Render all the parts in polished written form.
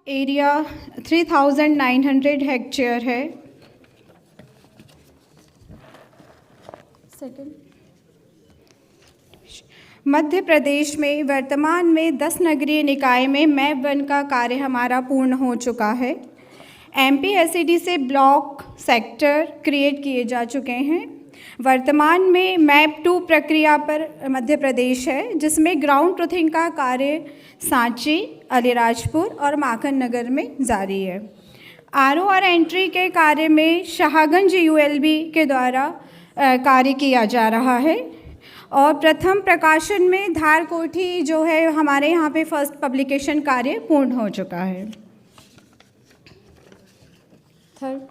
Area 3900 hectare है। Second, Madhya Pradesh में वर्तमान में 10 नगरीय निकाय में मैप 1 का कार्य हमारा पूर्ण हो चुका है। MPSCD से ब्लॉक सेक्टर क्रिएट किए जा चुके हैं। वर्तमान में मैप 2 प्रक्रिया पर मध्य प्रदेश है, जिसमें ग्राउंड ट्रूथिंग का कार्य सांची, अलीराजपुर और माखन नगर में जारी है। ROR एंट्री के कार्य में शाहगंज ULB के द्वारा कार्य किया जा रहा है और प्रथम प्रकाशन में धार कोठी जो है हमारे यहाँ पे फर्स्ट पब्लिकेशन कार्य पूर्ण हो चुका है। थर्ड,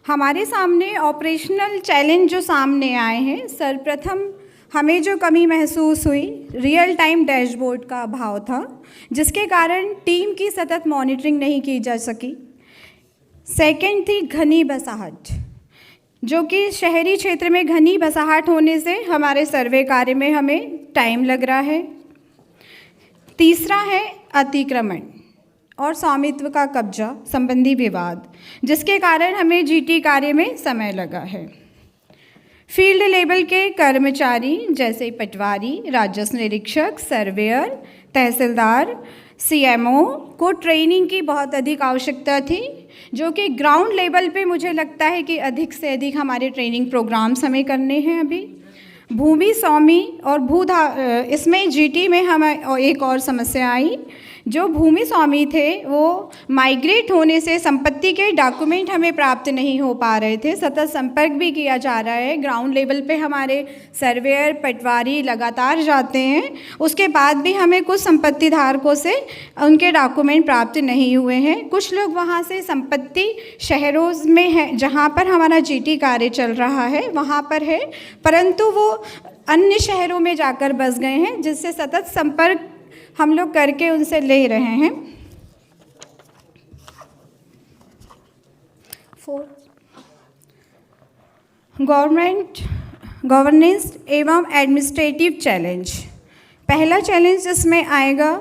हमारे सामने ऑपरेशनल चैलेंज जो सामने आए हैं, सर्वप्रथम हमें जो कमी महसूस हुई रियल टाइम डैशबोर्ड का अभाव था, जिसके कारण टीम की सतत मॉनिटरिंग नहीं की जा सकी। सेकंड थी घनी बसाहट, जो कि शहरी क्षेत्र में घनी बसाहट होने से हमारे सर्वे कार्य में हमें टाइम लग रहा है। तीसरा है अतिक्रमण और स्वामित्व का कब्जा संबंधी विवाद, जिसके कारण हमें GT कार्य में समय लगा है। फील्ड लेवल के कर्मचारी जैसे पटवारी, राजस्व निरीक्षक, सर्वेयर, तहसीलदार, CMO को ट्रेनिंग की बहुत अधिक आवश्यकता थी, जो कि ग्राउंड लेवल पे मुझे लगता है कि अधिक से अधिक हमारे ट्रेनिंग प्रोग्राम्स हमें करने हैं। अभी भूमि स्वामी और इसमें GT में हमें एक और समस्या आई। जो भूमि स्वामी थे वो माइग्रेट होने से संपत्ति के डॉक्यूमेंट हमें प्राप्त नहीं हो पा रहे थे। सतत संपर्क भी किया जा रहा है। ग्राउंड लेवल पे हमारे सर्वेयर, पटवारी लगातार जाते हैं, उसके बाद भी हमें कुछ संपत्ति धारकों से उनके डॉक्यूमेंट प्राप्त नहीं हुए हैं। कुछ लोग वहाँ से संपत्ति शहरों में है जहाँ पर हमारा GT कार्य चल रहा है वहाँ पर है, परंतु वो अन्य शहरों में जाकर बस गए हैं, जिससे सतत संपर्क हम लोग करके उनसे ले रहे हैं। गवर्नेंस एवं एडमिनिस्ट्रेटिव चैलेंज। पहला चैलेंज इसमें आएगा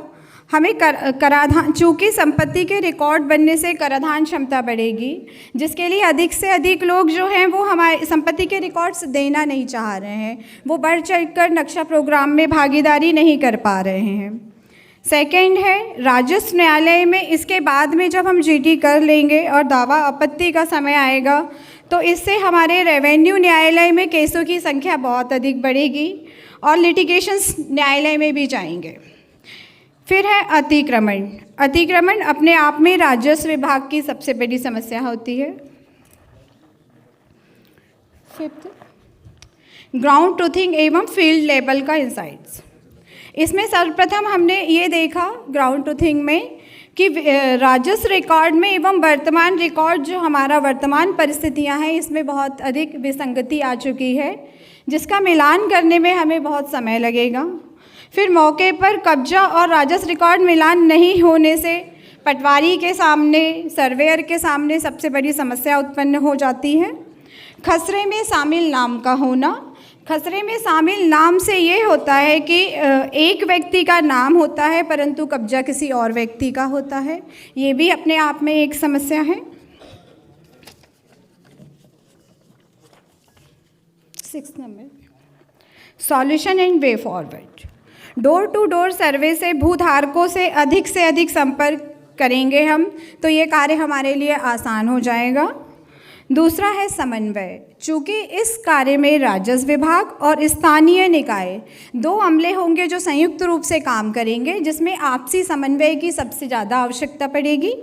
हमें कराधान, चूँकि संपत्ति के रिकॉर्ड बनने से कराधान क्षमता बढ़ेगी, जिसके लिए अधिक से अधिक लोग जो हैं वो हमारे संपत्ति के रिकॉर्ड्स देना नहीं चाह रहे हैं, वो बढ़ चढ़कर नक्शा प्रोग्राम में भागीदारी नहीं कर पा रहे हैं। सेकंड है राजस्व न्यायालय में, इसके बाद में जब हम GT कर लेंगे और दावा आपत्ति का समय आएगा तो इससे हमारे रेवेन्यू न्यायालय में केसों की संख्या बहुत अधिक बढ़ेगी और लिटिगेशंस न्यायालय में भी जाएंगे। फिर है अतिक्रमण। अतिक्रमण अपने आप में राजस्व विभाग की सबसे बड़ी समस्या होती है। फिफ्थ, ग्राउंड ट्रूथिंग एवं फील्ड लेवल का इंसाइट्स। इसमें सर्वप्रथम हमने ये देखा ग्राउंड ट्रूथिंग में कि राजस्व रिकॉर्ड में एवं वर्तमान रिकॉर्ड जो हमारा वर्तमान परिस्थितियां हैं, इसमें बहुत अधिक विसंगति आ चुकी है, जिसका मिलान करने में हमें बहुत समय लगेगा। फिर मौके पर कब्जा और राजस्व रिकॉर्ड मिलान नहीं होने से पटवारी के सामने, सर्वेयर के सामने सबसे बड़ी समस्या उत्पन्न हो जाती है। खसरे में शामिल नाम का होना। खसरे में शामिल नाम से ये होता है कि एक व्यक्ति का नाम होता है परंतु कब्जा किसी और व्यक्ति का होता है, ये भी अपने आप में एक समस्या है। 6 number, solution and way forward. Door to door survey से भूधारकों से अधिक संपर्क करेंगे हम तो ये कार्य हमारे लिए आसान हो जाएगा। दूसरा है समन्वय। चूँकि इस कार्य में राजस्व विभाग और स्थानीय निकाय 2 अमले होंगे जो संयुक्त रूप से काम करेंगे, जिसमें आपसी समन्वय की सबसे ज़्यादा आवश्यकता पड़ेगी।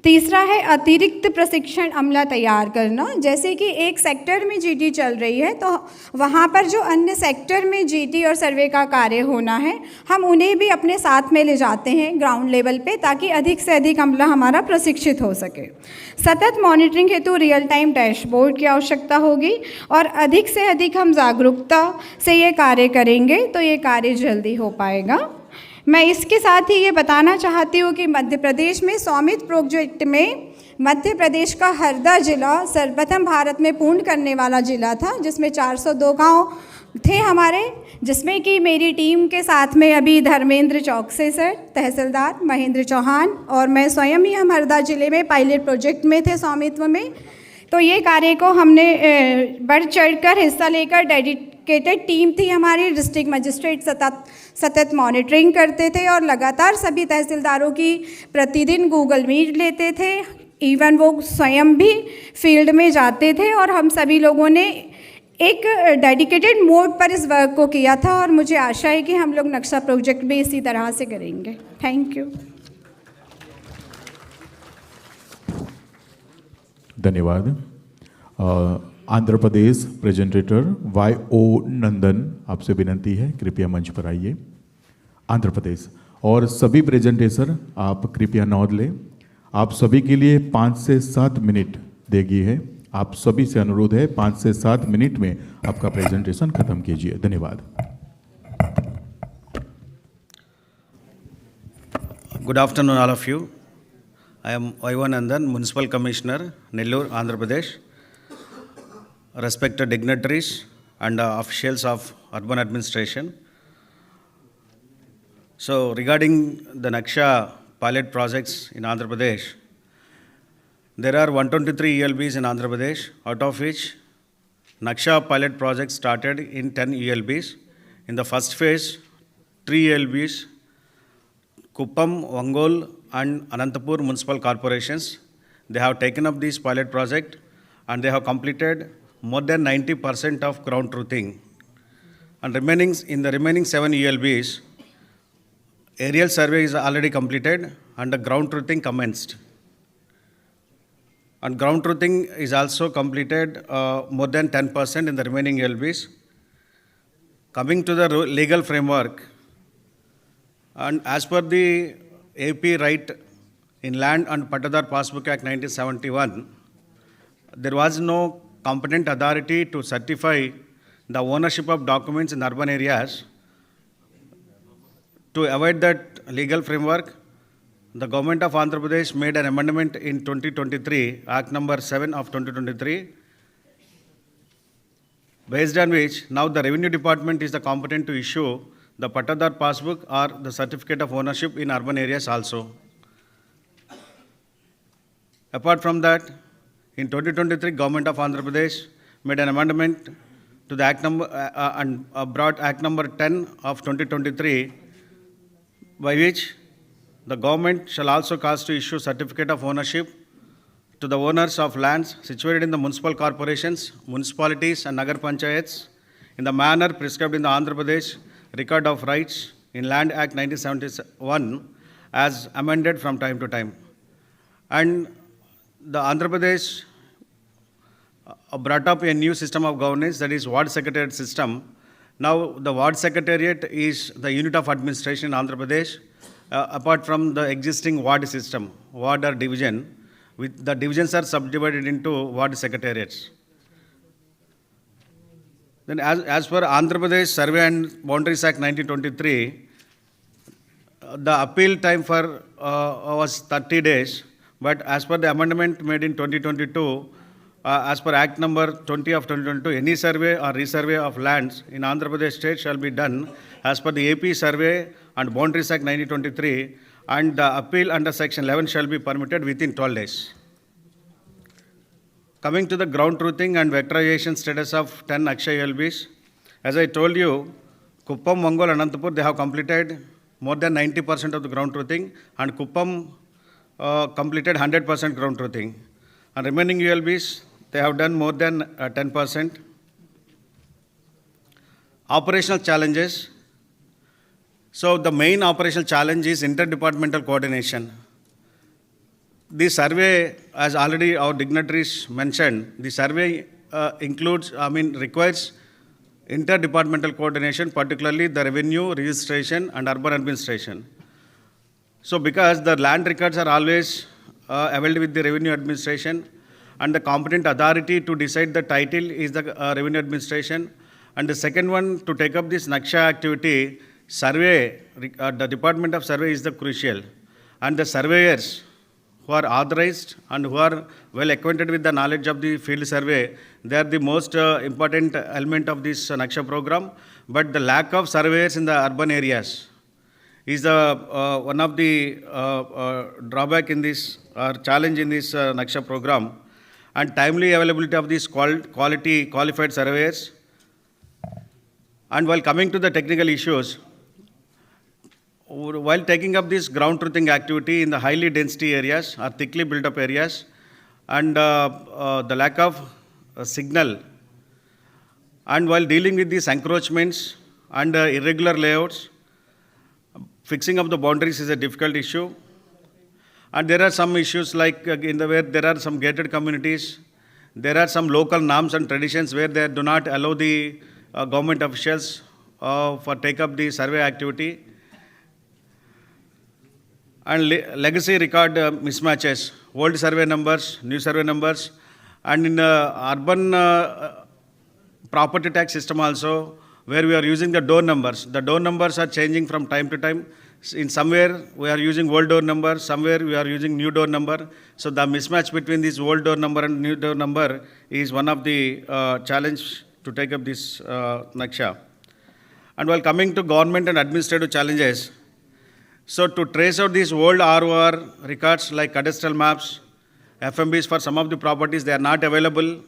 तीसरा है अतिरिक्त प्रशिक्षण अमला तैयार करना। जैसे कि एक सेक्टर में GT चल रही है तो वहाँ पर जो अन्य सेक्टर में GT और सर्वे का कार्य होना है, हम उन्हें भी अपने साथ में ले जाते हैं ग्राउंड लेवल पे, ताकि अधिक से अधिक अमला हमारा प्रशिक्षित हो सके। सतत मॉनिटरिंग हेतु रियल टाइम डैशबोर्ड की आवश्यकता होगी और अधिक से अधिक हम जागरूकता से ये कार्य करेंगे तो ये कार्य जल्दी हो पाएगा। मैं इसके साथ ही ये बताना चाहती हूँ कि मध्य प्रदेश में स्वामित्व प्रोजेक्ट में मध्य प्रदेश का हरदा जिला सर्वप्रथम भारत में पूर्ण करने वाला जिला था, जिसमें 402 गांव थे हमारे, जिसमें कि मेरी टीम के साथ में अभी धर्मेंद्र चौकसे सर, तहसीलदार महेंद्र चौहान और मैं स्वयं ही हम हरदा जिले में पायलट प्रोजेक्ट में थे स्वामित्व में। तो ये कार्य को हमने बढ़ चढ़कर हिस्सा लेकर, डेडिकेटेड टीम थी हमारी, डिस्ट्रिक्ट मजिस्ट्रेट सतत मॉनिटरिंग करते थे और लगातार सभी तहसीलदारों की प्रतिदिन गूगल मीट लेते थे। इवन वो स्वयं भी फील्ड में जाते थे और हम सभी लोगों ने एक डेडिकेटेड मोड पर इस वर्क को किया था और मुझे आशा है कि हम लोग नक्शा प्रोजेक्ट भी इसी तरह से करेंगे। Thank you. धन्यवाद। Andhra Pradesh presenter Y.O. नंदन, आपसे विनंती है कृपया मंच पर आइए। आंध्र प्रदेश और सभी प्रेजेंटेटर आप कृपया नोट लें। आप सभी के लिए 5 से 7 मिनट देगी है। आप सभी से अनुरोध है 5 से 7 मिनट में आपका प्रेजेंटेशन खत्म कीजिए। धन्यवाद। Good afternoon, all of you. I am Y.O. Nandan, Municipal Commissioner, Nellore, Andhra Pradesh. Respected dignitaries and officials of urban administration. So, regarding the NAKSHA pilot projects in Andhra Pradesh, there are 123 ELBs in Andhra Pradesh, out of which NAKSHA pilot projects started in 10 ELBs. In the first phase, 3 ELBs, Kuppam, Ongole and Anantapur municipal corporations, they have taken up this pilot project and they have completed more than 90% of ground truthing. And in the remaining 7 ELBs, aerial survey is already completed and the ground truthing commenced. And ground truthing is also completed more than 10% in the remaining ELBs. Coming to the legal framework, and as per the AP right in Land and Pattadar Passbook Act 1971, there was no competent authority to certify the ownership of documents in urban areas. To avoid that legal framework, the government of Andhra Pradesh made an amendment in 2023, Act number 7 of 2023, based on which now the Revenue Department is the competent to issue the Pattadar Passbook or the certificate of ownership in urban areas also. Apart from that, in 2023, Government of Andhra Pradesh made an amendment to the Act number and brought Act number 10 of 2023, by which the government shall also cause to issue certificate of ownership to the owners of lands situated in the municipal corporations, municipalities and Nagar Panchayats in the manner prescribed in the Andhra Pradesh Record of Rights in Land Act 1971 as amended from time to time. And the Andhra Pradesh brought up a new system of governance, that is Ward Secretariat system. Now the Ward Secretariat is the unit of administration in Andhra Pradesh, apart from the existing ward system, ward or division, with the divisions are subdivided into ward secretariats. Then as per Andhra Pradesh Survey and Boundaries Act 1923, the appeal time for was 30 days, but as per the amendment made in 2022, as per Act number 20 of 2022, any survey or resurvey of lands in Andhra Pradesh state shall be done as per the AP Survey and Boundaries Act 1923, and the appeal under Section 11 shall be permitted within 12 days. Coming to the ground truthing and vectorization status of 10 NAKSHA ELBs, as I told you, Kuppam, Ongole, Anantapur, they have completed more than 90% of the ground truthing, and Kuppam completed 100% ground truthing. And remaining ELBs, they have done more than 10%. Operational challenges. So the main operational challenge is interdepartmental coordination. The survey, as already our dignitaries mentioned, the survey requires interdepartmental coordination, particularly the revenue, registration, and urban administration. So because the land records are always availed with the revenue administration, and the competent authority to decide the title is the revenue administration, and the second one to take up this NAKSHA activity, survey, the Department of Survey is the crucial, and the surveyors who are authorized and who are well acquainted with the knowledge of the field survey. They are the most important element of this NAKSHA program. But the lack of surveyors in the urban areas is one of the drawback in this challenge in this NAKSHA program. And timely availability of these quality qualified surveyors. And while coming to the technical issues, while taking up this ground truthing activity in the highly density areas or thickly built up areas, and the lack of signal, and while dealing with these encroachments and irregular layouts, fixing up the boundaries is a difficult issue. And there are some issues like where there are some gated communities, there are some local norms and traditions where they do not allow the government officials for take up the survey activity. And legacy record mismatches, old survey numbers, new survey numbers, and in urban property tax system also, where we are using the door numbers. The door numbers are changing from time to time. In somewhere we are using old door number, somewhere we are using new door number. So the mismatch between this old door number and new door number is one of the challenge to take up this NAKSHA. And while coming to government and administrative challenges, so to trace out these old ROR records like cadastral maps, FMBs for some of the properties, they are not available,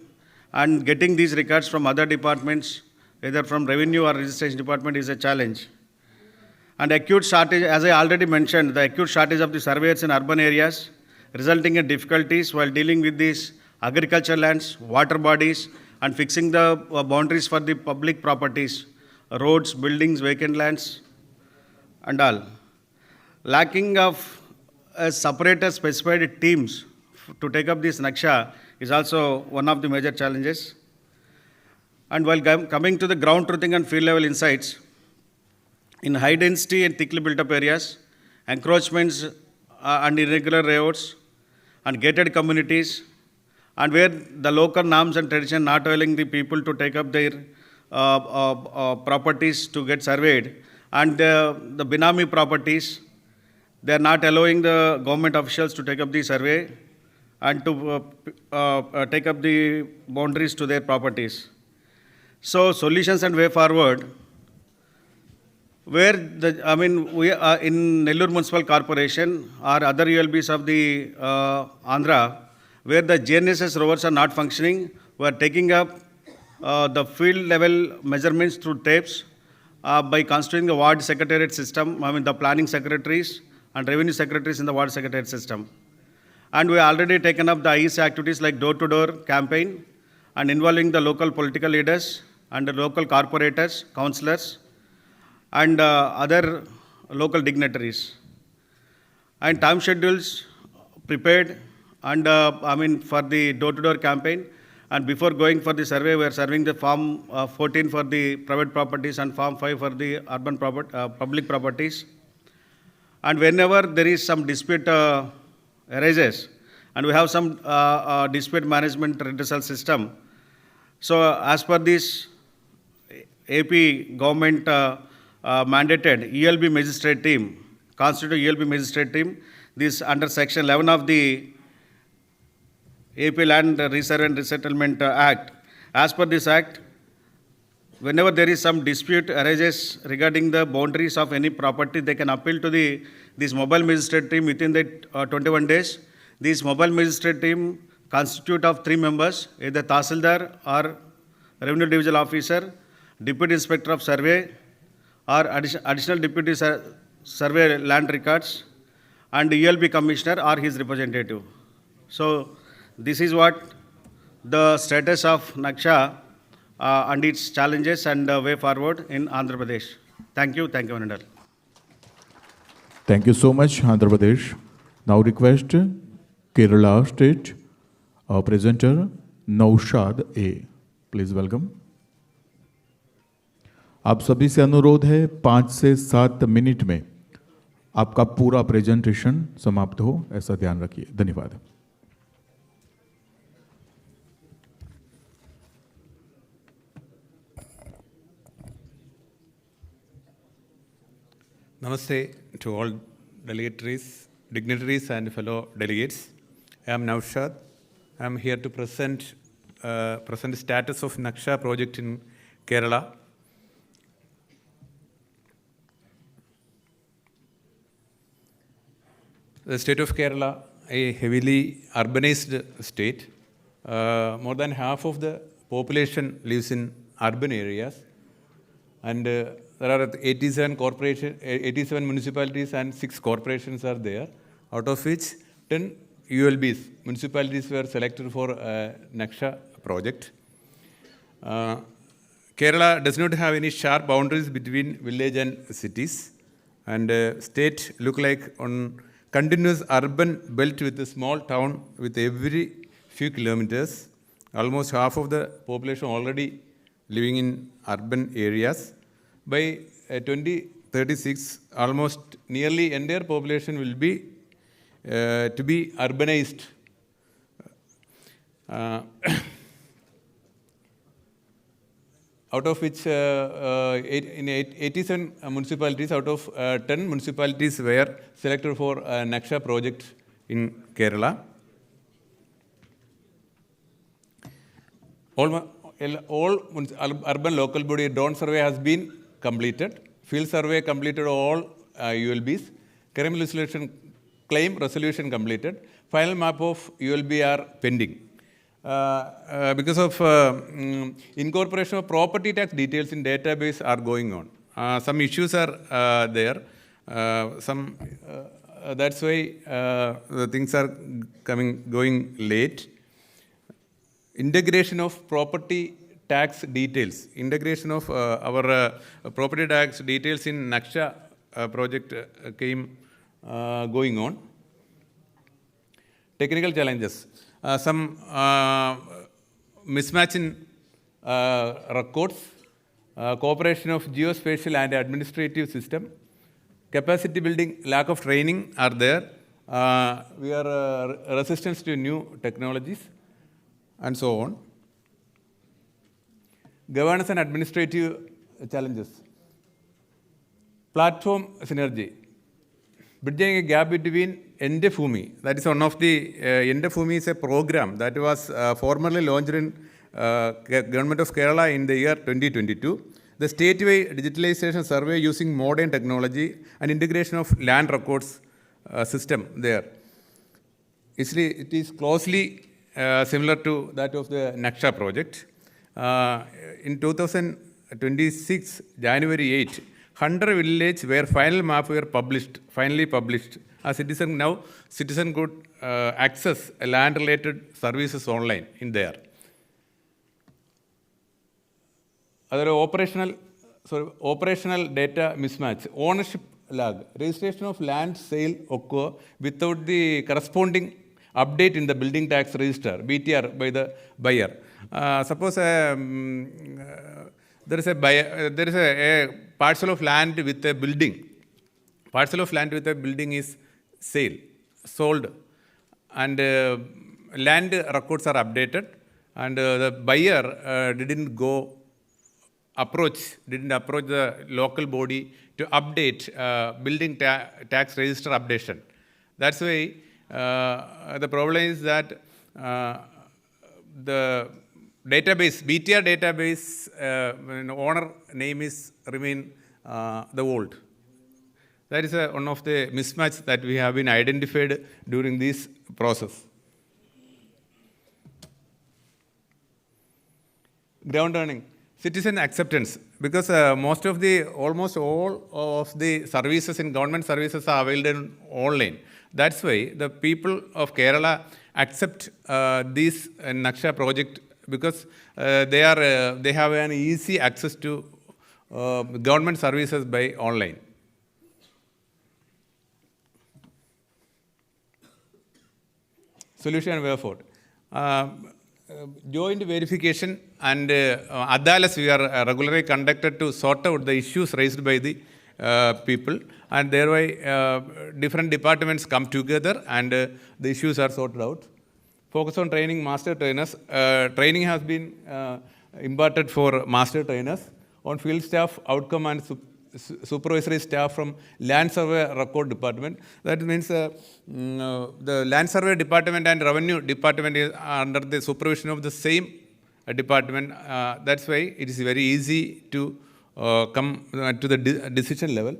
and getting these records from other departments, either from revenue or registration department, is a challenge. And acute shortage, as I already mentioned, the acute shortage of the surveyors in urban areas, resulting in difficulties while dealing with these agricultural lands, water bodies, and fixing the boundaries for the public properties, roads, buildings, vacant lands, and all. Lacking of separated specified teams to take up this NAKSHA is also one of the major challenges. And while coming to the ground truthing and field level insights, in high density and thickly built up areas, encroachments and irregular layouts, and gated communities, and where the local norms and tradition not allowing the people to take up their properties to get surveyed, and the Binami properties, they are not allowing the government officials to take up the survey and to take up the boundaries to their properties. So solutions and way forward, where we are in Nellore Municipal Corporation or other ULBs of the Andhra, where the GNSS rovers are not functioning, we are taking up the field level measurements through tapes by constituting the ward secretariat system, the planning secretaries and revenue secretaries in the ward secretariat system. And we already taken up the 𝗖𝗍 activities like door-to-door campaign and involving the local political leaders and the local corporators, councillors, and other local dignitaries. And time schedules prepared and for the door-to-door campaign. And before going for the survey, we are serving the Form 14 for the private properties and Form 5 for the urban public properties. And whenever there is some dispute arises, and we have some dispute management redressal system. So as per this AP government mandated ELB magistrate team, constitute ELB magistrate team, this under section 11 of the AP Land Reserve and Resettlement Act. As per this act, whenever there is some dispute arises regarding the boundaries of any property, they can appeal to this mobile magistrate team within the 21 days. This mobile magistrate team constitute of 3 members, either Tahsildar or Revenue Divisional Officer, Deputy Inspector of Survey, or Additional Deputy Survey Land Records, and ELB Commissioner or his representative. So this is what the status of NAKSHA and its challenges and way forward in Andhra Pradesh. Thank you, Anandal. Thank you so much, Andhra Pradesh. Now request Kerala State presenter Naushad A, please welcome. आप सभी से अनुरोध है 5 से 7 minute में आपका पूरा presentation समाप्त हो, ऐसा ध्यान रखिए। धन्यवाद। Namaste to all delegatories dignitaries and fellow delegates. I am Nowshad. I am here to present status of NAKSHA project in Kerala. The state of Kerala, a heavily urbanized state. More than half of the population lives in urban areas, and there are 87 municipalities and 6 corporations are there, out of which 10 ULBs, municipalities, were selected for NAKSHA project. Kerala does not have any sharp boundaries between village and cities, and state look like on continuous urban belt with a small town with every few kilometers. Almost half of the population already living in urban areas. By 2036, almost nearly entire population will be to be urbanized. Out of which, in 87 municipalities, out of 10 municipalities were selected for NAKSHA project in Kerala. All urban local body drone survey has been completed. Field survey completed all ULBs. Claim resolution completed. Final map of ULB are pending. Because of incorporation of property tax details in database are going on. Some issues are there. That's why the things are going late. Integration of property tax details. Integration of our property tax details in NAKSHA project came going on. Technical challenges. Some mismatch in records, cooperation of geospatial and administrative system, capacity building, lack of training are there. We are resistance to new technologies, and so on. Governance and administrative challenges. Platform synergy. Bridging a gap between 𝗍𝗶𝗏, that is one of the, 𝗍𝗶𝗏 is a program that was formerly launched in Government of Kerala in the year 2022. The statewide digitalization survey using modern technology and integration of land records system there. It is closely similar to that of the NAKSHA project. In 2026, January 8, 100 villages where final map were finally published. A citizen could access land-related services online in there. Other operational data mismatch, ownership lag, registration of land sale occur without the corresponding update in the building tax register, BTR, by the buyer. Suppose there is a parcel of land with a building. Parcel of land with a building is sold, and land records are updated, and the buyer didn't approach the local body to update building tax register updation. That's why the problem is that the database, BTR database, owner name remain the old. That is one of the mismatch that we have been identified during this process. Ground earning, citizen acceptance, because almost all of the services in government services are available online. That's why the people of Kerala accept this NAKSHA project, because they have an easy access to government services by online. Solution and way forward. Joint verification and adalas we are regularly conducted to sort out the issues raised by the people, and thereby different departments come together and the issues are sorted out. Focus on training master trainers. Training has been imparted for master trainers on field staff outcome and supervisory staff from Land Survey Record Department. That means the Land Survey Department and Revenue Department is under the supervision of the same department. That's why it is very easy to come to the decision level.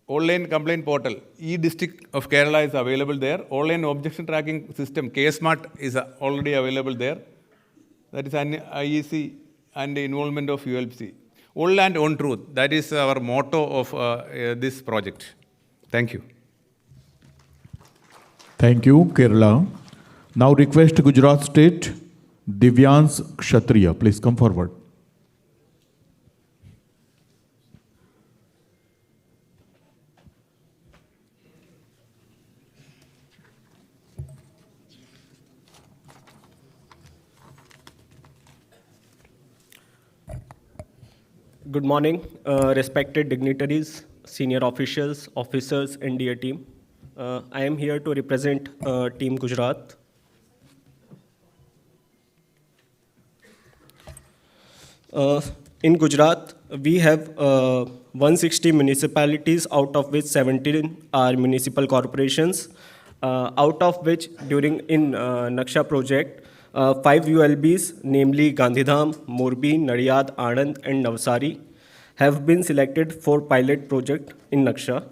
Online complaint portal, e-District of Kerala is available there. Online objection tracking system, 𝗏𝗏 is already available there. That is an IEC and the involvement of ULC. On land, on truth, that is our motto of this project. Thank you. Thank you, Kerala. Now request Gujarat State, 𝗵𝗍𝗄 𝗏𝗃. Please come forward. Good morning, respected dignitaries, senior officials, officers, and dear team. I am here to represent Team Gujarat. In Gujarat, we have 160 municipalities, out of which 17 are municipal corporations, out of which in NAKSHA project, 5 ULBs, namely Gandhidham, Morbi, Nadiyad, Anand, and Navsari, have been selected for pilot project in NAKSHA.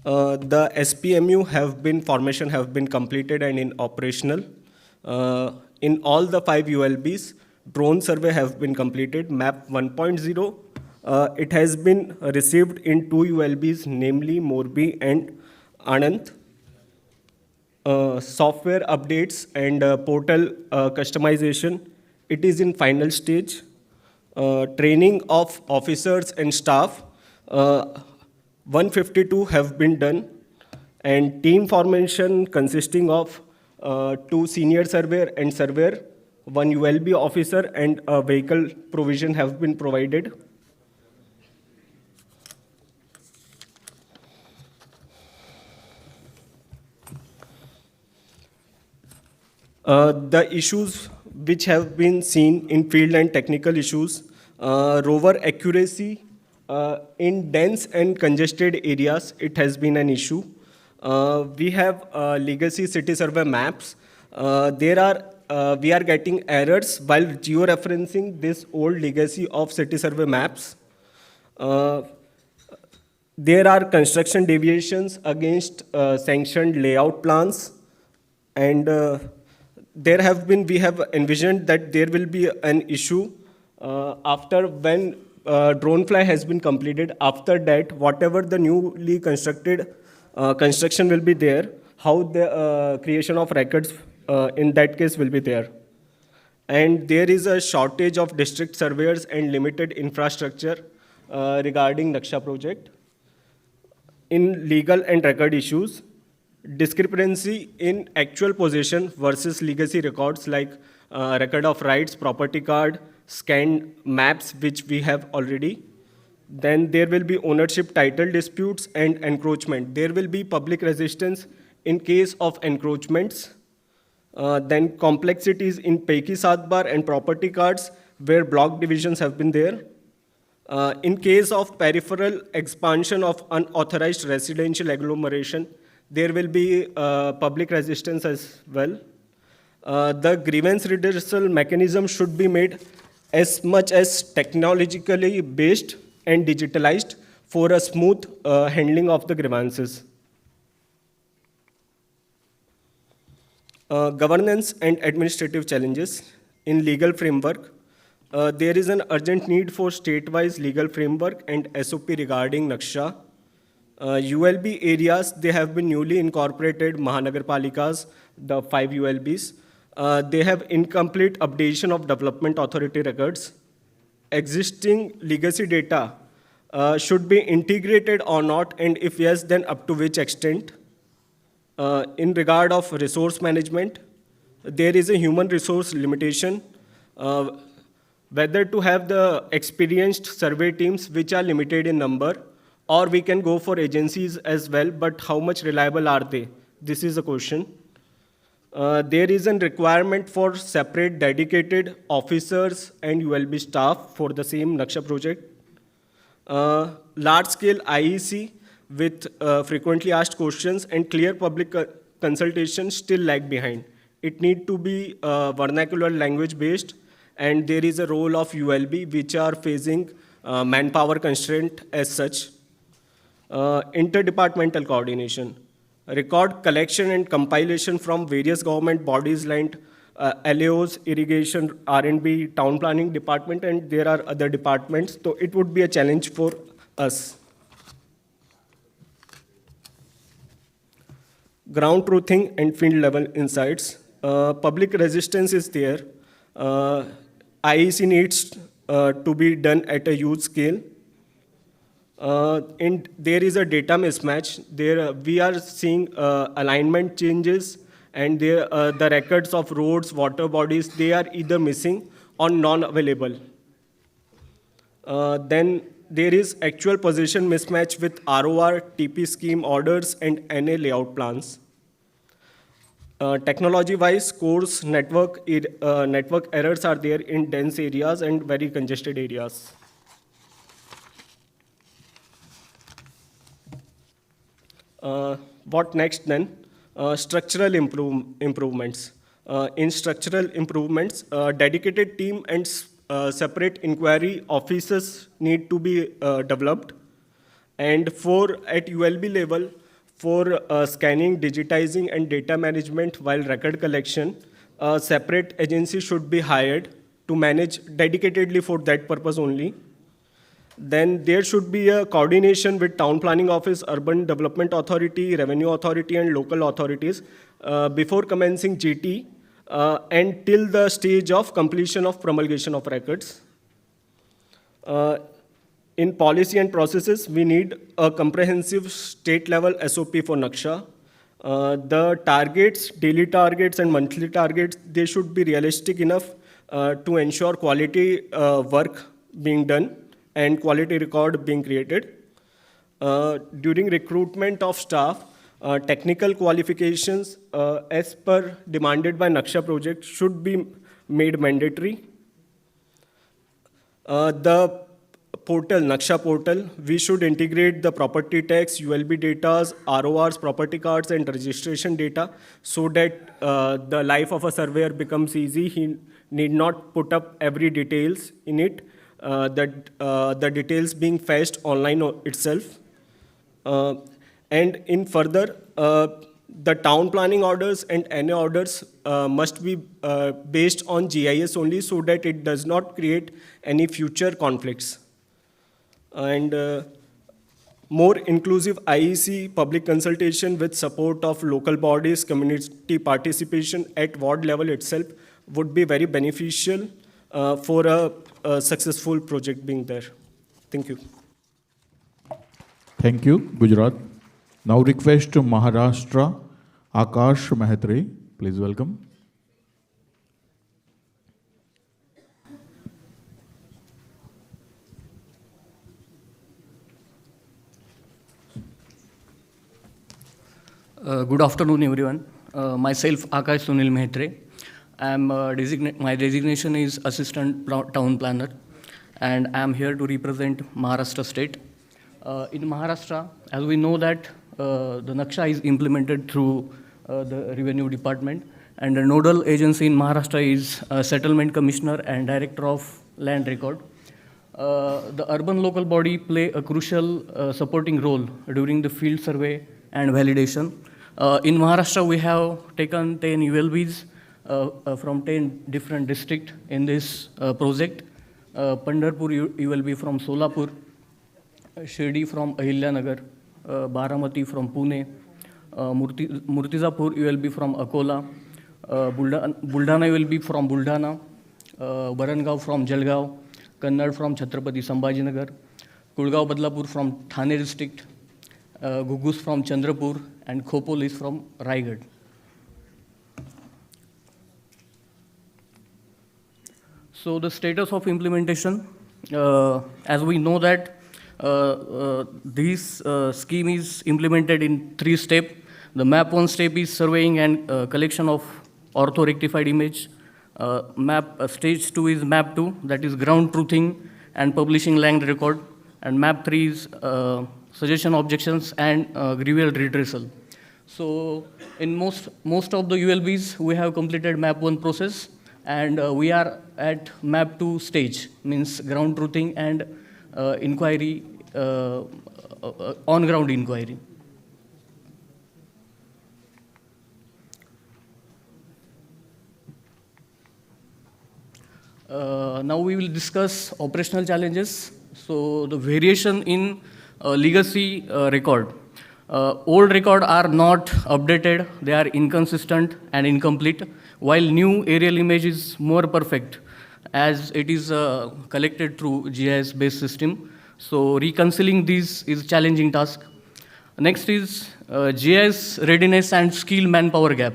The SPMU formation have been completed and in operational. In all the 5 ULBs, drone survey have been completed. Map 1.0, it has been received in 2 ULBs, namely Morbi and Anand. Software updates and portal customization, it is in final stage. Training of officers and staff, 152 have been done, and team formation consisting of 2 senior surveyor and surveyor, 1 ULB officer, and a vehicle provision have been provided. The issues which have been seen in field and technical issues, rover accuracy in dense and congested areas, it has been an issue. We have legacy city survey maps. We are getting errors while georeferencing this old legacy of city survey maps. There are construction deviations against sanctioned layout plans, and we have envisioned that there will be an issue after when drone fly has been completed. After that, whatever the newly constructed construction will be there, how the creation of records in that case will be there. And there is a shortage of district surveyors and limited infrastructure regarding NAKSHA project. In legal and record issues, discrepancy in actual possession versus legacy records like record of rights, property card, scanned maps, which we have already. Then there will be ownership title disputes and encroachment. There will be public resistance in case of encroachments. Then complexities in Paiki Sadbar and property cards where block divisions have been there. In case of peripheral expansion of unauthorized residential agglomeration, there will be public resistance as well. The grievance redressal mechanism should be made as much as technologically based and digitalized for a smooth handling of the grievances. Governance and administrative challenges. In legal framework, there is an urgent need for state-wise legal framework and SOP regarding NAKSHA. ULB areas, they have been newly incorporated Mahanagarpalikas, the 5 ULBs. They have incomplete updation of development authority records. Existing legacy data should be integrated or not, and if yes, then up to which extent. In regard of resource management, there is a human resource limitation, whether to have the experienced survey teams which are limited in number, or we can go for agencies as well, but how much reliable are they? This is a question. There is a requirement for separate dedicated officers and ULB staff for the same NAKSHA project. Large-scale IEC with frequently asked questions and clear public consultation still lag behind. It need to be vernacular language based, and there is a role of ULB which are facing manpower constraint as such. Interdepartmental coordination. Record collection and compilation from various government bodies like LAOs, irrigation, R&B, town planning department, and there are other departments. So it would be a challenge for us. Ground truthing and field level insights. Public resistance is there. IEC needs to be done at a huge scale. And there is a data mismatch. There we are seeing alignment changes, and there, the records of roads, water bodies, they are either missing or non-available. Then there is actual possession mismatch with ROR, TP scheme orders, and NA layout plans. Technology-wise, coarse network errors are there in dense areas and very congested areas. What next then? Structural improvements. In structural improvements, dedicated team and separate inquiry offices need to be developed. And at ULB level, for scanning, digitizing, and data management while record collection, a separate agency should be hired to manage dedicatedly for that purpose only. Then there should be a coordination with Town Planning Office, Urban Development Authority, Revenue Authority, and local authorities before commencing GT and till the stage of completion of promulgation of records. In policy and processes, we need a comprehensive state-level SOP for NAKSHA. The targets, daily targets and monthly targets, they should be realistic enough to ensure quality work being done and quality record being created. During recruitment of staff, technical qualifications as per demanded by NAKSHA project should be made mandatory. The portal, NAKSHA portal, we should integrate the property tax, ULB data, RORs, property cards, and registration data so that the life of a surveyor becomes easy. He need not put up every details in it. The details being fetched online itself. And in further, the town planning orders and NA orders must be based on GIS only so that it does not create any future conflicts. And more inclusive IEC public consultation with support of local bodies, community participation at ward level itself would be very beneficial for a successful project being there. Thank you. Thank you, Gujarat. Now request Maharashtra, 𝗏𝗃 𝗏𝗏. Please welcome. Good afternoon, everyone. Myself, 𝗏𝗃 𝗏𝗏. My designation is Assistant Town Planner, and I am here to represent Maharashtra State. In Maharashtra, as we know that the NAKSHA is implemented through the Revenue Department, and the nodal agency in Maharashtra is Settlement Commissioner and Director of Land Record. The urban local body play a crucial supporting role during the field survey and validation. In Maharashtra, we have taken 10 ULBs from 10 different districts in this project. Pandharpur ULB from Solapur, Shirdi from Ahilyaanagar, Baramati from Pune, Murtizapur ULB from Akola, Buldana ULB from Buldana, Barangav from Jalgaon, Kannad from Chhatrapati Sambhajinagar, Kulgaon Badlapur from Thane district, Gugus from Chandrapur, and Khopol is from Raigad. So the status of implementation, as we know that this scheme is implemented in 3 steps. The map 1 step is surveying and collection of ortho-rectified image. Stage 2 is map 2, that is ground truthing and publishing land record. And map 3 is suggestion objections and grievance redressal. So in most of the ULBs, we have completed map 1 process, and we are at map 2 stage, means ground truthing and inquiry, on-ground inquiry. Now we will discuss operational challenges. So the variation in legacy record. Old record are not updated, they are inconsistent and incomplete, while new aerial image is more perfect as it is collected through GIS-based system. So reconciling these is a challenging task. Next is GIS readiness and skill manpower gap.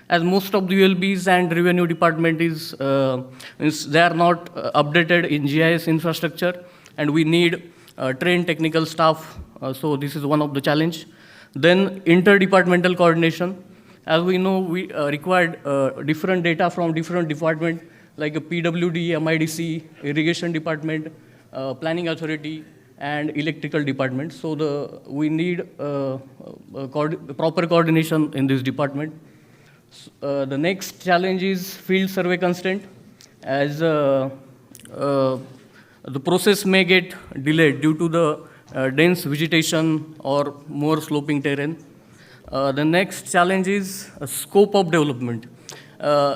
As most of the ULBs and revenue department they are not updated in GIS infrastructure, and we need trained technical staff. So this is one of the challenge. Then interdepartmental coordination. As we know, we required different data from different departments like a PWD, MIDC, irrigation department, planning authority, and electrical department. So we need proper coordination in this department. The next challenge is field survey constraint, as the process may get delayed due to the dense vegetation or more sloping terrain. The next challenge is scope of development.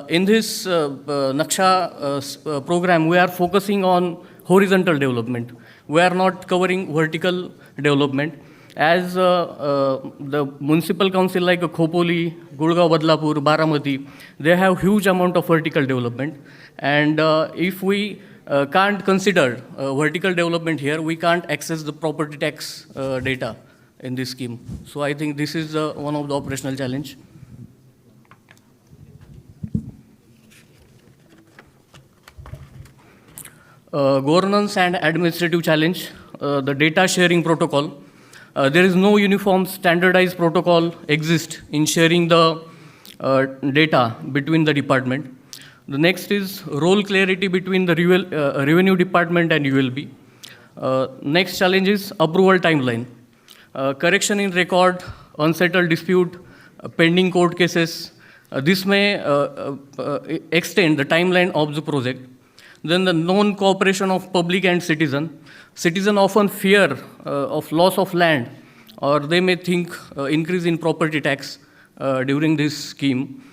In this NAKSHA program, we are focusing on horizontal development. We are not covering vertical development. As the municipal council like Khopoli, Gurgaon, Badlapur, Baramati, they have huge amount of vertical development. And if we can't consider vertical development here, we can't access the property tax data in this scheme. So I think this is one of the operational challenge. Governance and administrative challenge, the data sharing protocol. There is no uniform standardized protocol exist in sharing the data between the department. The next is role clarity between the revenue department and ULB. Next challenge is approval timeline. Correction in record, unsettled dispute, pending court cases. This may extend the timeline of the project. Then the non-cooperation of public and citizen. Citizen often fear of loss of land, or they may think increase in property tax during this scheme.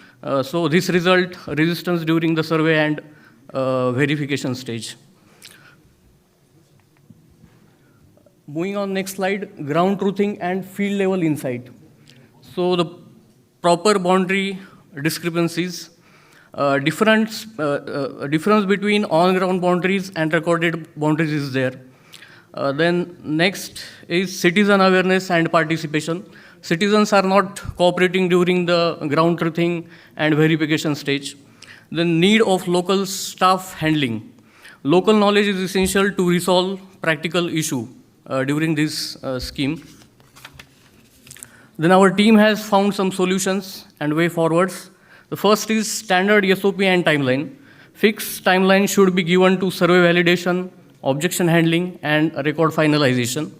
So this result resistance during the survey and verification stage. Moving on next slide, ground truthing and field level insight. So the proper boundary discrepancies, difference between on-ground boundaries and recorded boundaries is there. Then next is citizen awareness and participation. Citizens are not cooperating during the ground truthing and verification stage. The need of local staff handling. Local knowledge is essential to resolve practical issue during this scheme. Then our team has found some solutions and way forwards. The first is standard SOP and timeline. Fixed timeline should be given to survey validation, objection handling, and record finalization.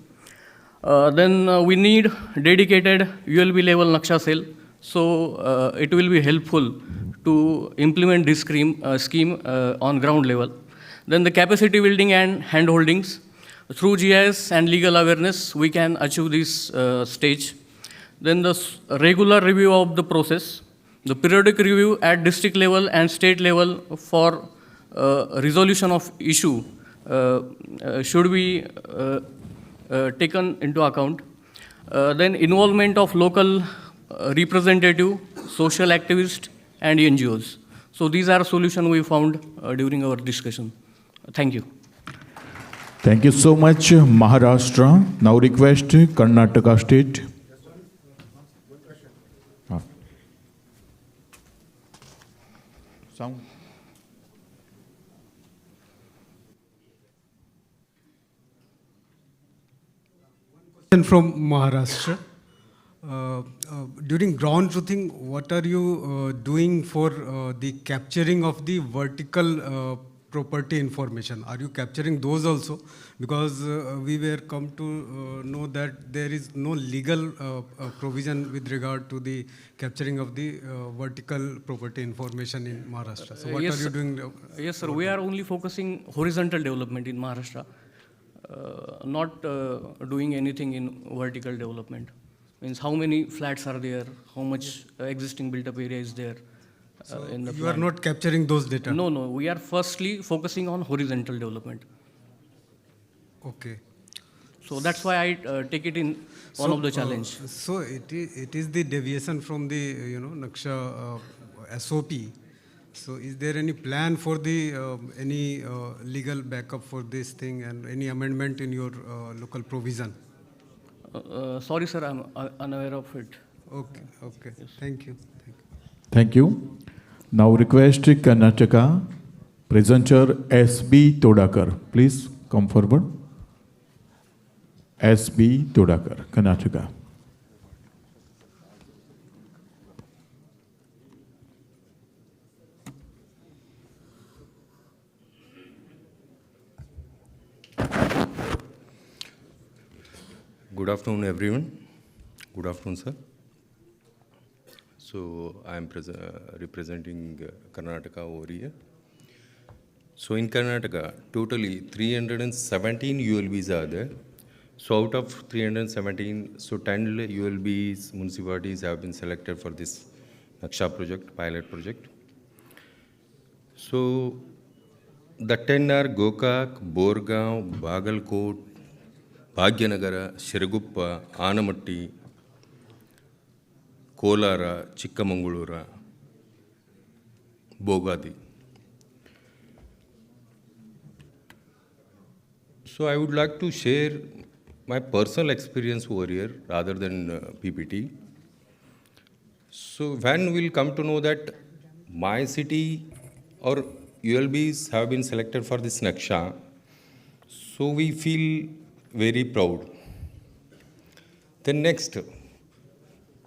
Then we need dedicated ULB level NAKSHA cell. So it will be helpful to implement this scheme on ground level. Then the capacity building and handholdings. Through GIS and legal awareness, we can achieve this stage. Then the regular review of the process. The periodic review at district level and state level for resolution of issue should be taken into account. Then involvement of local representative, social activists, and NGOs. So these are solutions we found during our discussion. Thank you. Thank you so much, Maharashtra. Now request Karnataka State. Sound. From Maharashtra. during ground truthing, what are you doing for the capturing of the vertical property information? Are you capturing those also? Because we were come to know that there is no legal provision with regard to the capturing of the vertical property information in Maharashtra. So what yes, are you doing? Yes, sir. We are only focusing horizontal development in Maharashtra, not doing anything in vertical development. Means how many flats are there, how much existing built-up area is there. In the You plan. are not capturing those data? No, no. We are firstly focusing on horizontal development. Okay. So that's why I take it in one of the challenge. So it is the deviation from the NAKSHA SOP. So is there any plan for the any legal backup for this thing and any amendment in your local provision? Sorry, sir, I'm unaware of it. Okay, okay. Yes. Thank you. Thank you. Now request Karnataka presenter S.B. Todakar. Please come forward. S.B. Todakar, Karnataka. Good afternoon, everyone. Good afternoon, sir. So I am representing Karnataka over here. So in Karnataka, totally 317 ULBs are there. So out of 317, so 10 ULBs, municipalities have been selected for this NAKSHA project, pilot project. So the 10 are Gokak, Borgaon, Bagalkot, Bhagyanagara, 𝗟𝗏, Anamatti, Kolara, Chikkamangaluru, Bogadi. So I would like to share my personal experience over here rather than PPT. So when we'll come to know that my city or ULBs have been selected for this NAKSHA, so we feel very proud. Then next,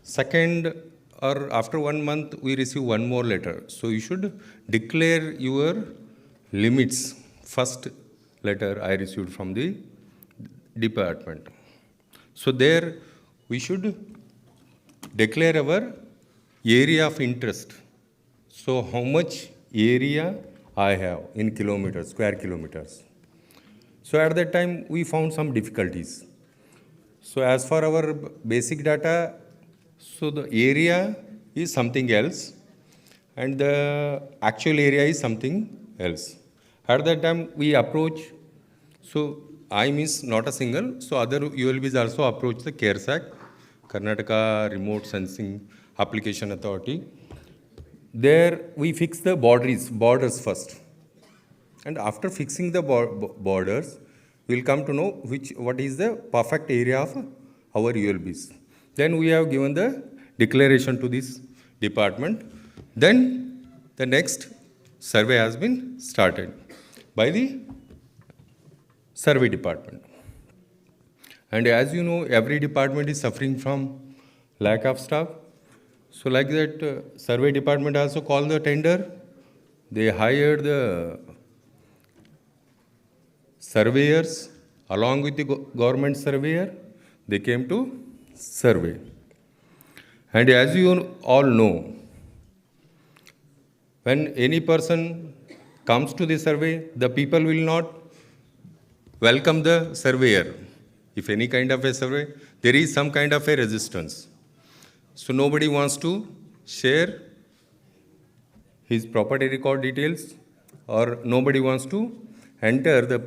second or after 1 month, we receive one more letter. So you should declare your limits. First letter I received from the department. So there we should declare our area of interest. So how much area I have in kilometers, square kilometers. So at that time we found some difficulties. So as for our basic data, so the area is something else and the actual area is something else. At that time we approach, so I means not a single, so other ULBs also approach the 𝗏𝗃, Karnataka Remote Sensing Application Authority. There we fix the borders first. And after fixing the borders, we'll come to know what is the perfect area of our ULBs. Then we have given the declaration to this department. Then the next survey has been started by the survey department. And as you know, every department is suffering from lack of staff. So like that, survey department also called the tender. They hired the surveyors along with the government surveyor. They came to survey. And as you all know, when any person comes to the survey, the people will not welcome the surveyor. If any kind of a survey, there is some kind of a resistance. So nobody wants to share his property record details or nobody wants to enter the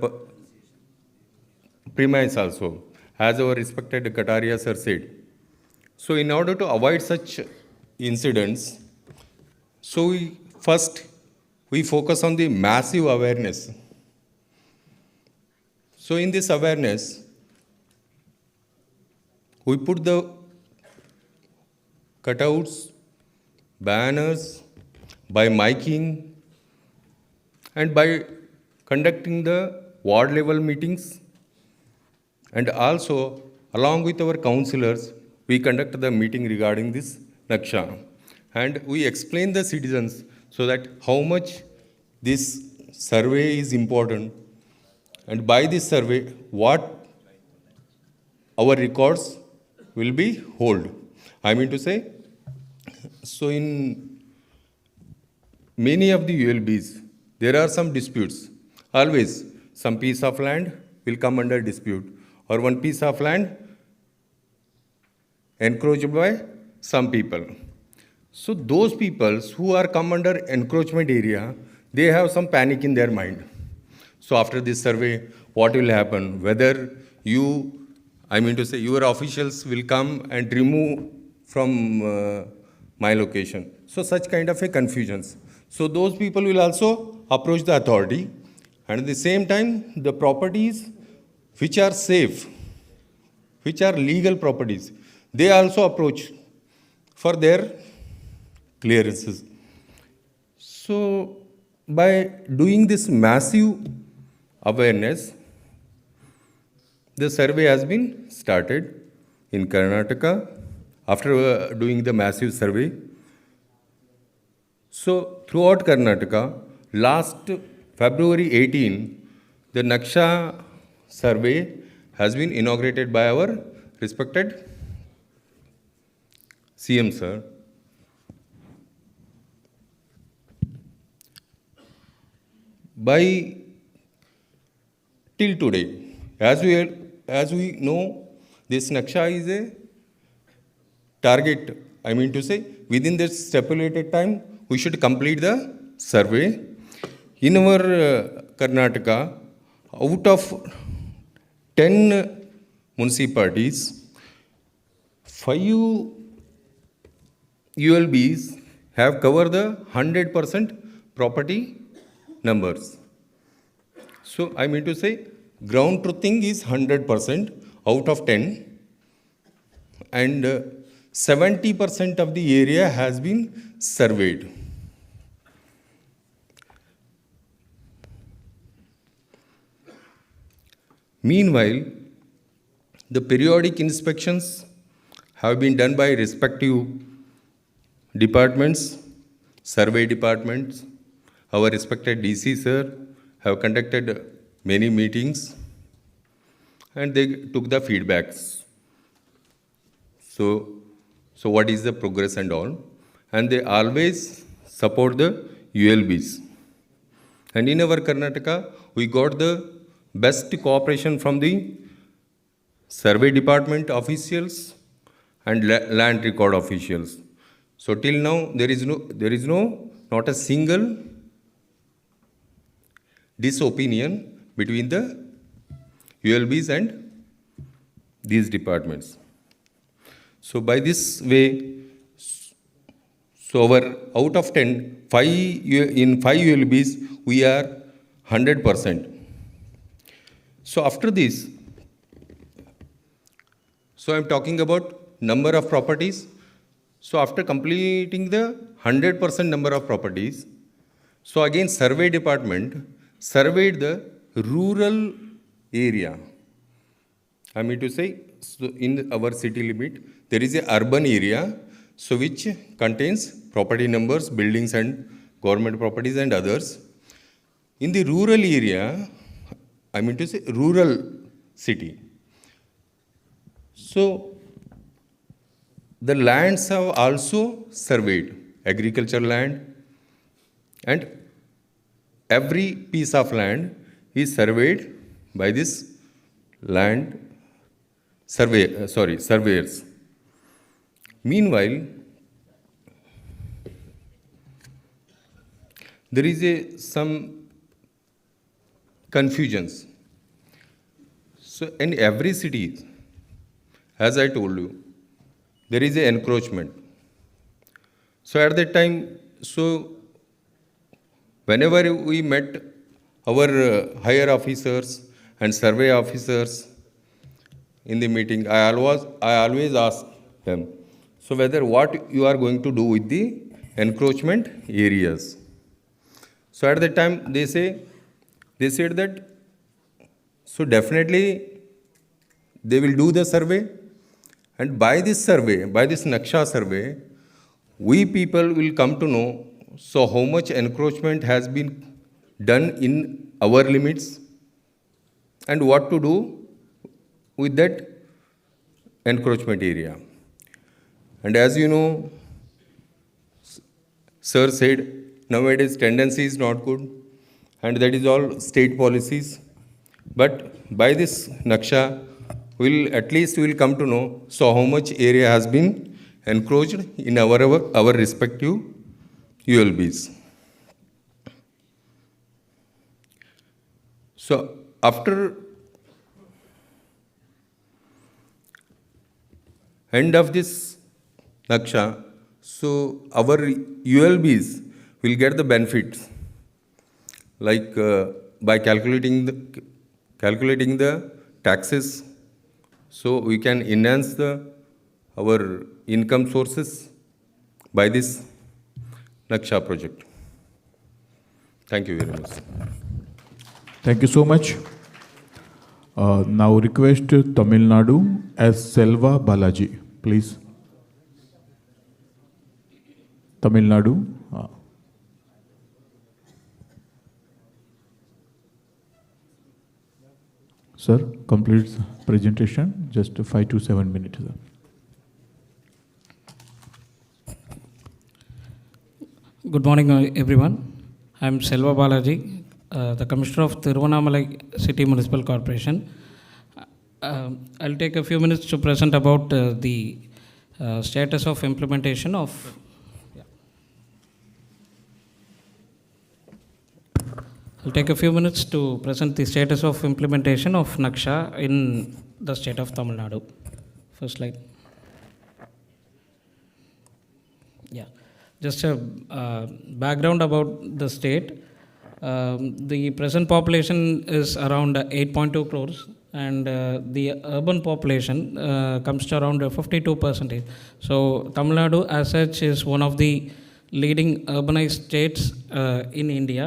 premise also, as our respected Kataria sir said. So in order to avoid such incidents, so we focus on the massive awareness. So in this awareness, we put the cutouts, banners, by miking, and by conducting the ward level meetings, and also along with our councillors, we conduct the meeting regarding this NAKSHA. And we explain the citizens so that how much this survey is important, and by this survey, what our records will be hold. I mean to say, so in many of the ULBs, there are some disputes. Always, some piece of land will come under dispute, or one piece of land encroached by some people. So those people who are come under encroachment area, they have some panic in their mind. So after this survey, what will happen? Whether you, I mean to say, your officials will come and remove from my location. So such kind of a confusions. So those people will also approach the authority, and at the same time, the properties which are safe, which are legal properties, they also approach for their clearances. So by doing this massive awareness, the survey has been started in Karnataka after doing the massive survey. So throughout Karnataka, last February 18, the NAKSHA survey has been inaugurated by our respected CM sir. By till today, as we know, this NAKSHA is a target. I mean to say, within this stipulated time, we should complete the survey. In our Karnataka, out of 10 municipalities, 5 ULBs have covered the 100% property numbers. So I mean to say, ground truthing is 100% out of 10, and 70% of the area has been surveyed. Meanwhile, the periodic inspections have been done by respective departments, survey departments. Our respected DC sir have conducted many meetings, and they took the feedbacks. So what is the progress and all? And they always support the ULBs. And in our Karnataka, we got the best cooperation from the survey department officials and land record officials. So till now, there is not a single disopinion between the ULBs and these departments. So by this way, so our out of 10, 5 ULBs, we are 100%. So after this, so I'm talking about number of properties. So after completing the 100% number of properties, so again survey department surveyed the rural area. I mean to say, so in our city limit, there is a urban area, so which contains property numbers, buildings and government properties and others. In the rural area, I mean to say rural city. So the lands have also surveyed, agriculture land, and every piece of land is surveyed by this land surveyors. Meanwhile, there is some confusions. So in every city, as I told you, there is an encroachment. So at that time, so whenever we met our higher officers and survey officers in the meeting, I always ask them, so whether what you are going to do with the encroachment areas. So at that time, they said that, so definitely they will do the survey, And by this survey, by this NAKSHA survey, we people will come to know so how much encroachment has been done in our limits and what to do with that encroachment area. And as you know, sir said, nowadays tendency is not good, and that is all state policies. But by this NAKSHA, at least we'll come to know so how much area has been encroached in our respective ULBs. So after end of this NAKSHA, so our ULBs will get the benefits, like by calculating the taxes, so we can enhance our income sources by this NAKSHA project. Thank you very much. Thank you so much. Now request Tamil Nadu as Selva Balaji, please. Tamil Nadu. Sir, complete presentation, just 5 to 7 minutes. Good morning, everyone. I am Selva Balaji, the Commissioner of 𝗃𝗏𝗏 City Municipal Corporation. I'll take a few minutes to present about the status of implementation of. I'll take a few minutes to present the status of implementation of NAKSHA in the state of Tamil Nadu. First slide. Yeah, just a background about the state. The present population is around 8.2 crores, and the urban population comes to around 52%. So Tamil Nadu as such is one of the leading urbanized states in India.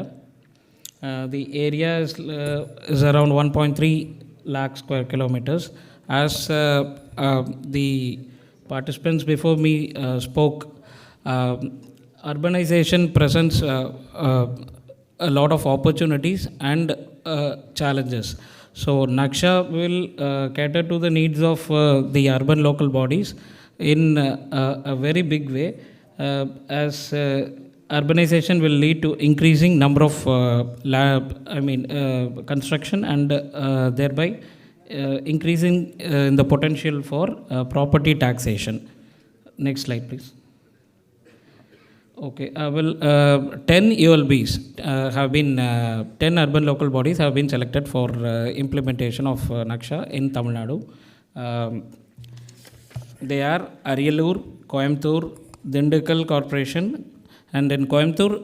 The area is around 1.3 lakh square kilometers. As the participants before me spoke, urbanization presents a lot of opportunities and challenges. So NAKSHA will cater to the needs of the urban local bodies in a very big way, as urbanization will lead to increasing number of construction, and thereby increasing in the potential for property taxation. Next slide, please. Okay, 10 ULBs have been, 10 urban local bodies have been selected for implementation of NAKSHA in Tamil Nadu. They are Ariyalur, Coimbatore, Dindigul Corporation, and in Coimbatore,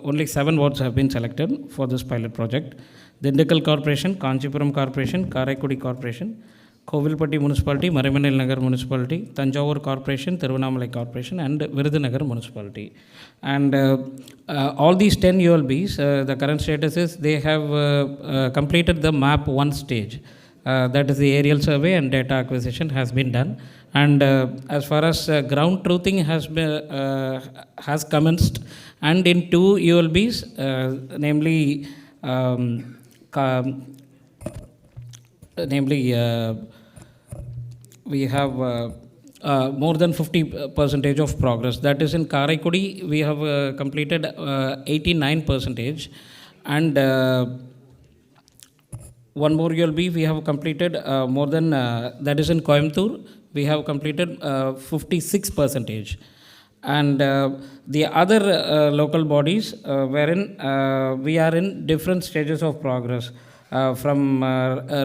only 7 wards have been selected for this pilot project. Dindigul Corporation, Kanchipuram Corporation, Karaikudi Corporation, Kovilpatti Municipality, Marimanil Nagar Municipality, Tanjavur Corporation, 𝗃𝗏𝗏𝗏 Corporation, and Virudhunagar Municipality. And all these 10 ULBs, the current status is they have completed the MAP 1 stage. That is the aerial survey and data acquisition has been done. And as far as ground truthing has commenced, and in 2 ULBs, namely we have more than 50% of progress. That is in Karaikudi, we have completed 89%, and one more ULB we have completed more than, that is in Coimbatore, we have completed 56%. And the other local bodies wherein we are in different stages of progress, from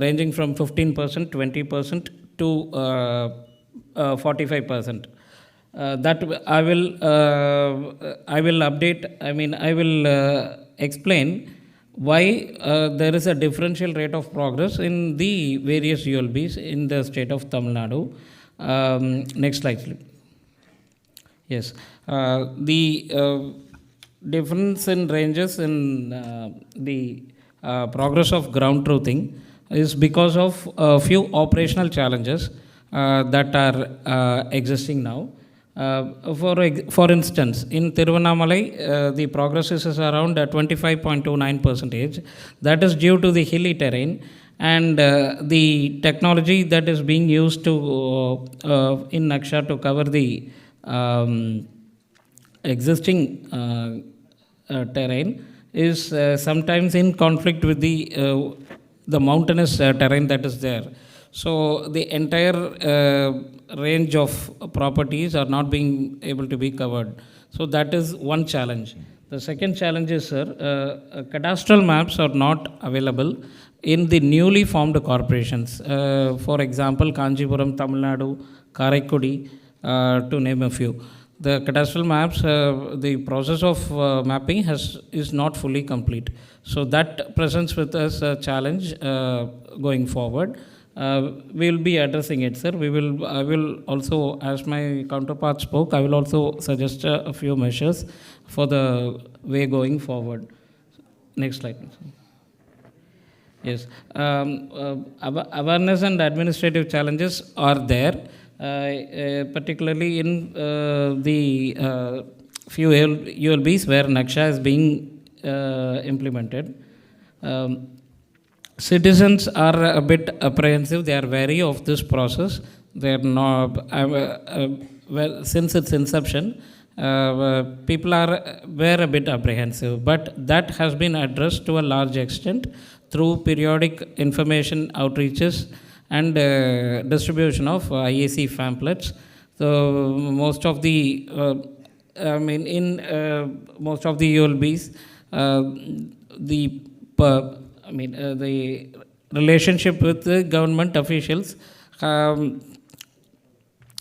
ranging from 15%, 20% to 45%. That I will update, I will explain why there is a differential rate of progress in the various ULBs in the state of Tamil Nadu. Next slide, please. Yes, the difference in ranges in the progress of ground truthing is because of a few operational challenges. that are existing now. For instance, in Tiruvannamalai, the progress is around 25.29%. That is due to the hilly terrain and the technology that is being used to in NAKSHA to cover the existing terrain is sometimes in conflict with the mountainous terrain that is there. So the entire range of properties are not being able to be covered. So that is one challenge. The second challenge is, sir, cadastral maps are not available in the newly formed corporations. For example, Kanjipuram, Tamil Nadu, Karaikudi, to name a few. The cadastral maps, the process of mapping is not fully complete. So that presents with us a challenge going forward. We will be addressing it, sir. I will also, as my counterpart spoke, I will also suggest a few measures for the way going forward. Next slide. Yes. Awareness and administrative challenges are there, particularly in the few ULBs where NAKSHA is being implemented. Citizens are a bit apprehensive. They are wary of this process. They are not, since its inception, people were a bit apprehensive, but that has been addressed to a large extent through periodic information outreaches and distribution of IAC pamphlets. So most of the, in most of the ULBs, the relationship with the government officials,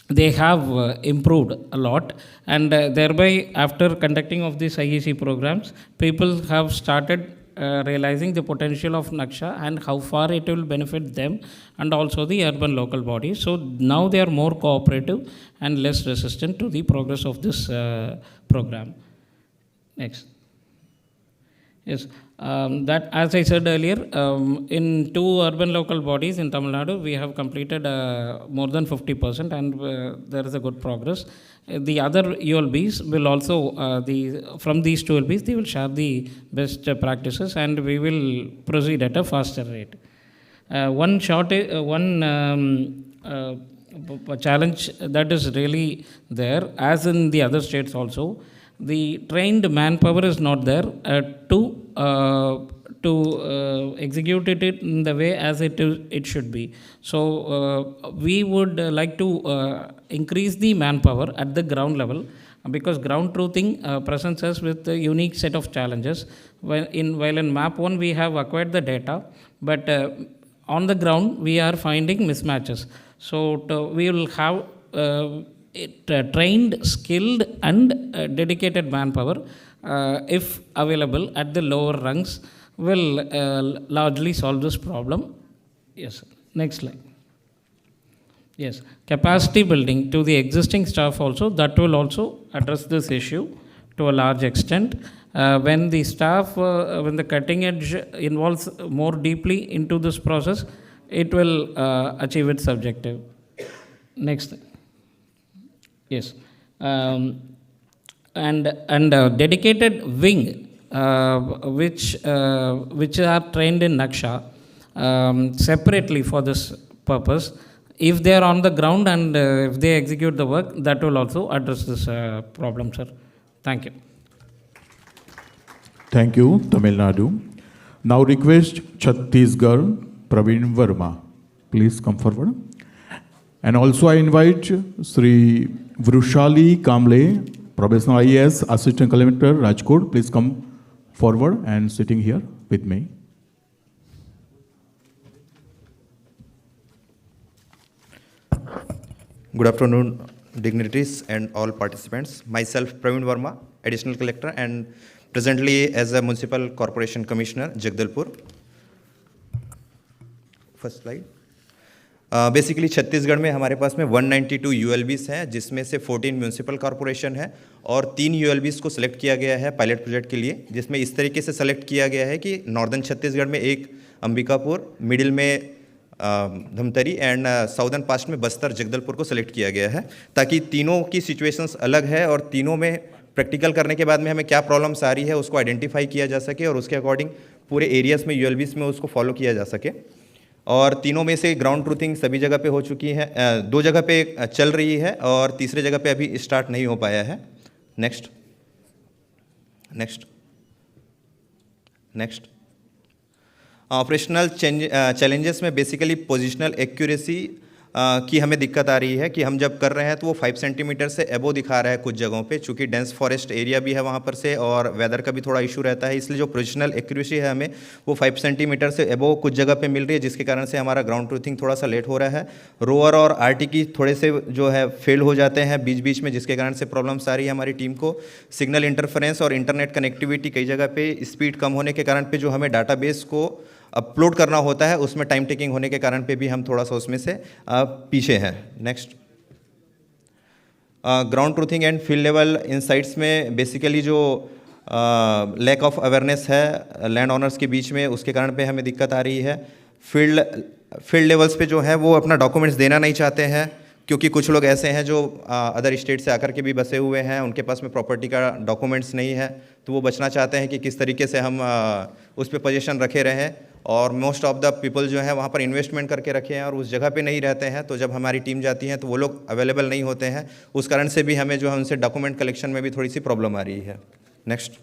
they have improved a lot, and thereby after conducting of these IEC programs, people have started realizing the potential of NAKSHA and how far it will benefit them and also the urban local bodies. So now they are more cooperative and less resistant to the progress of this program. Next. Yes, that as I said earlier, in 2 urban local bodies in Tamil Nadu, we have completed more than 50%, and there is a good progress. The other ULBs will also, from these 2 ULBs, they will share the best practices, and we will proceed at a faster rate. One challenge that is really there, as in the other states also, the trained manpower is not there to execute it in the way as it should be. So we would like to increase the manpower at the ground level, because ground truthing presents us with a unique set of challenges. While in Map 1 we have acquired the data, but on the ground we are finding mismatches. So we will have trained, skilled and dedicated manpower, if available at the lower rungs, will largely solve this problem. Yes, next slide. Yes, capacity building to the existing staff also, that will also address this issue to a large extent. When the staff, when the cutting edge involves more deeply into this process, it will achieve its objective. Next. Yes, and a dedicated wing, which are trained in NAKSHA separately for this purpose. If they are on the ground and if they execute the work, that will also address this problem, sir. Thank you. Thank you, Tamil Nadu. Now request Chhattisgarh, Praveen Verma. Please come forward. And also I invite Sri 𝗏𝗏 𝗏𝗏, Professional IAS, Assistant Collector, Rajkot. Please come forward and sitting here with me. Good afternoon, dignitaries and all participants. Myself, Praveen Verma, Additional Collector, and presently as a Municipal Corporation Commissioner, Jagdalpur. First slide. Basically Chhattisgarh में हमारे पास में 192 ULBs हैं, जिसमें से 14 municipal corporation है और 3 ULBs को select किया गया है पायलट प्रोजेक्ट के लिए, जिसमें इस तरीके से सेलेक्ट किया गया है कि नॉर्दर्न छत्तीसगढ़ में एक अंबिकापुर, मिडिल में धमतरी एंड साउदर्न पास्ट में बस्तर जगदलपुर को सेलेक्ट किया गया है, ताकि तीनों की सिचुएशंस अलग है और तीनों में प्रैक्टिकल करने के बाद में हमें क्या प्रॉब्लम्स आ रही है उसको आइडेंटिफाई किया जा सके और उसके अकॉर्डिंग पूरे एरियाज़ में यूएलबीज़ में उसको फॉलो किया जा सके। और तीनों में से ग्राउंड ट्रूथिंग सभी जगह पे हो चुकी है, 2 जगह पे चल रही है और तीसरे जगह पे अभी स्टार्ट नहीं हो पाया है। Next next next operational challenges में बेसिकली पोजिशनल एक्यूरेसी की हमें दिक्कत आ रही है कि हम जब कर रहे हैं तो वो 5 सेंटीमीटर से एबो दिखा रहा है कुछ जगहों पे, चूँकि डेंस फॉरेस्ट एरिया भी है वहाँ पर से और वेदर का भी थोड़ा इशू रहता है, इसलिए जो पोजिशनल एक्यूरेसी है हमें वो 5 सेंटीमीटर से एबो कुछ जगह पे मिल रही है, जिसके कारण से हमारा ग्राउंड ट्रूथिंग थोड़ा सा लेट हो रहा है। रोअर और आरटी की थोड़े से जो है फेल हो जाते हैं बीच बीच में, जिसके कारण से प्रॉब्लम्स आ रही है हमारी टीम को। सिग्नल इंटरफेरेंस और इंटरनेट कनेक्टिविटी कई जगह पे स्पीड कम होने के कारण पे जो हमें डाटाबेस को अपलोड करना होता है उसमें टाइम टेकिंग होने के कारण पे भी हम थोड़ा सा उसमें से पीछे हैं। Next ground truthing and field level insights में बेसिकली जो लैक ऑफ अवेयरनेस है लैंड ऑनर्स के बीच में, उसके कारण पे हमें दिक्कत आ रही है। फील्ड लेवल्स पे जो है वो अपना डॉक्यूमेंट्स देना नहीं चाहते हैं, क्योंकि कुछ लोग ऐसे हैं जो अदर स्टेट से आकर के भी बसे हुए हैं, उनके पास में प्रॉपर्टी का डॉक्यूमेंट्स नहीं है, तो वो बचना चाहते हैं कि किस तरीके से हम उस पर पोजीशन रखे रहें। और मोस्ट ऑफ द पीपल जो है वहाँ पर इन्वेस्टमेंट करके रखे हैं और उस जगह पे नहीं रहते हैं, तो जब हमारी टीम जाती है तो वो लोग अवेलेबल नहीं होते हैं, उस कारण से भी हमें जो है उनसे डॉक्यूमेंट कलेक्शन में भी थोड़ी सी प्रॉब्लम आ रही है। नेक्स्ट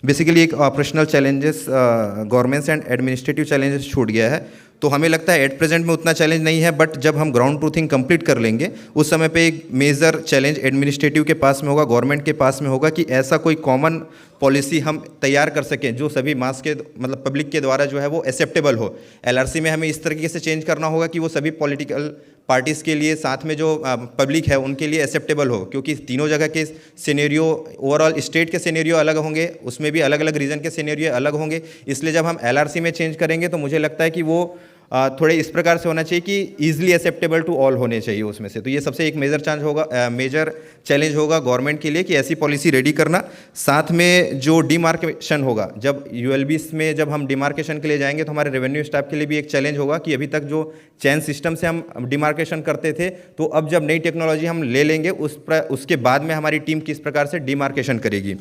बेसिकली एक operational challenges governments and administrative challenges छूट गया है, तो हमें लगता है एट प्रेजेंट में उतना चैलेंज नहीं है, बट जब हम ग्राउंड ट्रूथिंग कंप्लीट कर लेंगे उस समय पे एक मेजर चैलेंज एडमिनिस्ट्रेटिव के पास में होगा, गवर्नमेंट के पास में होगा कि ऐसा कोई कॉमन पॉलिसी हम तैयार कर सकें जो सभी मास के मतलब पब्लिक के द्वारा जो है वो एक्सेप्टेबल हो। एलआरसी में हमें इस तरीके से चेंज करना होगा कि वो सभी पॉलिटिकल पार्टीज़ के लिए साथ में जो पब्लिक है उनके लिए एक्सेप्टेबल हो, क्योंकि तीनों जगह के सिनेरियो ओवरऑल स्टेट के सिनेरियो अलग होंगे, उसमें भी अलग अलग रीजन के सिनेरियो अलग होंगे, इसलिए जब हम एलआरसी में चेंज करेंगे तो मुझे लगता है कि वो थोड़े इस प्रकार से होना चाहिए कि ईजिली एक्सेप्टेबल टू ऑल होने चाहिए उसमें से। तो ये सबसे एक मेजर चांस होगा, मेजर चैलेंज होगा गवर्नमेंट के लिए कि ऐसी पॉलिसी रेडी करना। साथ में जो डिमार्केशन होगा, जब यूएलबीस में जब हम डिमार्केशन के लिए जाएंगे तो हमारे रेवेन्यू स्टाफ के लिए भी एक चैलेंज होगा कि अभी तक जो चैन सिस्टम से हम डिमार्केशन करते थे, तो अब जब नई टेक्नोलॉजी हम ले लेंगे उसके बाद में हमारी टीम किस प्रकार से डिमार्केशन करेगी।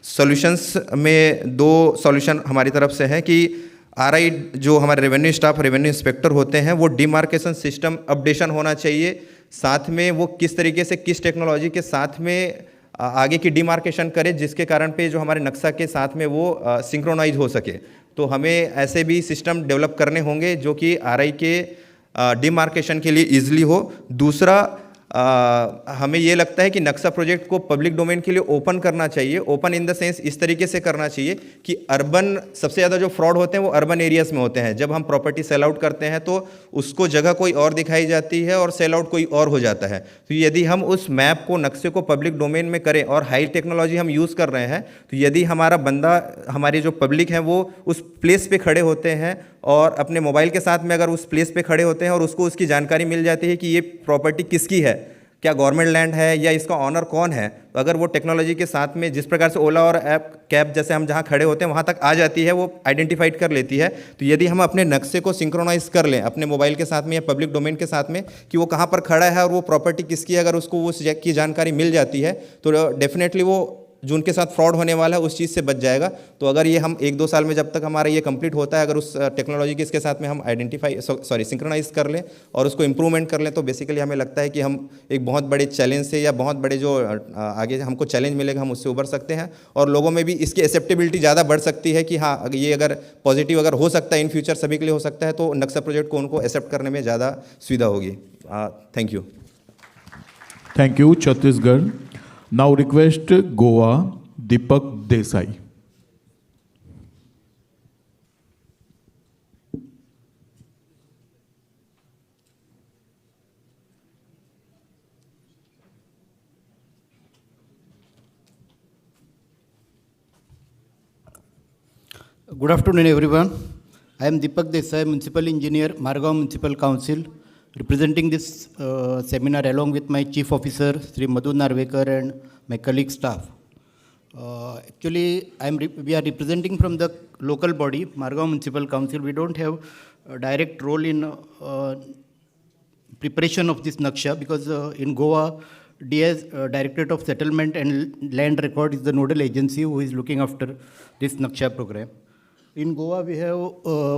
सॉल्यूशंस में 2 सॉल्यूशन हमारी तरफ से है कि आरआई जो हमारे रेवेन्यू स्टाफ रेवेन्यू इंस्पेक्टर होते हैं वो डिमार्केशन सिस्टम अपडेशन होना चाहिए, साथ में वो किस तरीके से किस टेक्नोलॉजी के साथ में आगे की डिमार्केशन करे, जिसके कारण पे जो हमारे नक्शा के साथ में वो सिंक्रोनाइज हो सके। तो हमें ऐसे भी सिस्टम डेवलप करने होंगे जो कि आरआई के डिमार्केशन के लिए ईजिली हो। दूसरा हमें ये लगता है कि नक्शा प्रोजेक्ट को पब्लिक डोमेन के लिए ओपन करना चाहिए। ओपन इन द सेंस इस तरीके से करना चाहिए कि अर्बन सबसे ज़्यादा जो फ्रॉड होते हैं वो अर्बन एरियाज़ में होते हैं। जब हम प्रॉपर्टी सेल आउट करते हैं तो उसको जगह कोई और दिखाई जाती है और सेल आउट कोई और हो जाता है। तो यदि हम उस मैप को नक्शे को पब्लिक डोमेन में करें और हाई टेक्नोलॉजी हम यूज़ कर रहे हैं, तो यदि हमारा बंदा हमारी जो पब्लिक है वो उस प्लेस पे खड़े होते हैं और अपने मोबाइल के साथ में अगर उस प्लेस पे खड़े होते हैं और उसको उसकी जानकारी मिल जाती है कि ये प्रॉपर्टी किसकी है, क्या गवर्नमेंट लैंड है या इसका ऑनर कौन है, तो अगर वो टेक्नोलॉजी के साथ में जिस प्रकार से ओला और ऐप कैब जैसे हम जहाँ खड़े होते हैं वहाँ तक आ जाती है, वो आइडेंटिफाइड कर लेती है। तो यदि हम अपने नक्शे को सिंक्रोनाइज कर लें अपने मोबाइल के साथ में या पब्लिक डोमेन के साथ में कि वो कहाँ पर खड़ा है और वो प्रॉपर्टी किसकी है, अगर उसको उस की जानकारी मिल जाती है तो डेफिनेटली वो जो उनके साथ फ्रॉड होने वाला है उस चीज़ से बच जाएगा। तो अगर ये हम 1-2 साल में जब तक हमारा ये कंप्लीट होता है, अगर उस टेक्नोलॉजी के इसके साथ में हम सिंक्रोनाइज कर लें और उसको इम्प्रूवमेंट कर लें, तो बेसिकली हमें लगता है कि हम एक बहुत बड़े चैलेंज से या बहुत बड़े जो आगे हमको चैलेंज मिलेगा हम उससे उबर सकते हैं और लोगों में भी इसकी एक्सेप्टेबिलिटी ज़्यादा बढ़ सकती है कि हाँ ये अगर पॉजिटिव अगर हो सकता है इन फ्यूचर सभी के लिए हो सकता है, तो नक्शा प्रोजेक्ट को उनको एक्सेप्ट करने में ज़्यादा सुविधा होगी। Thank you. Thank you Chhattisgarh. Now request Goa Deepak Desai. Good afternoon, everyone. I am Deepak Desai, Municipal Engineer, Margaon Municipal Council, representing this seminar along with my Chief Officer, Sri Madhu Narvekar, and my colleague staff. Actually, we are representing from the local body, Margaon Municipal Council. We don't have direct role in preparation of this NAKSHA, because in Goa, DS, Directorate of Settlement and Land Record is the nodal agency who is looking after this NAKSHA program. In Goa, we have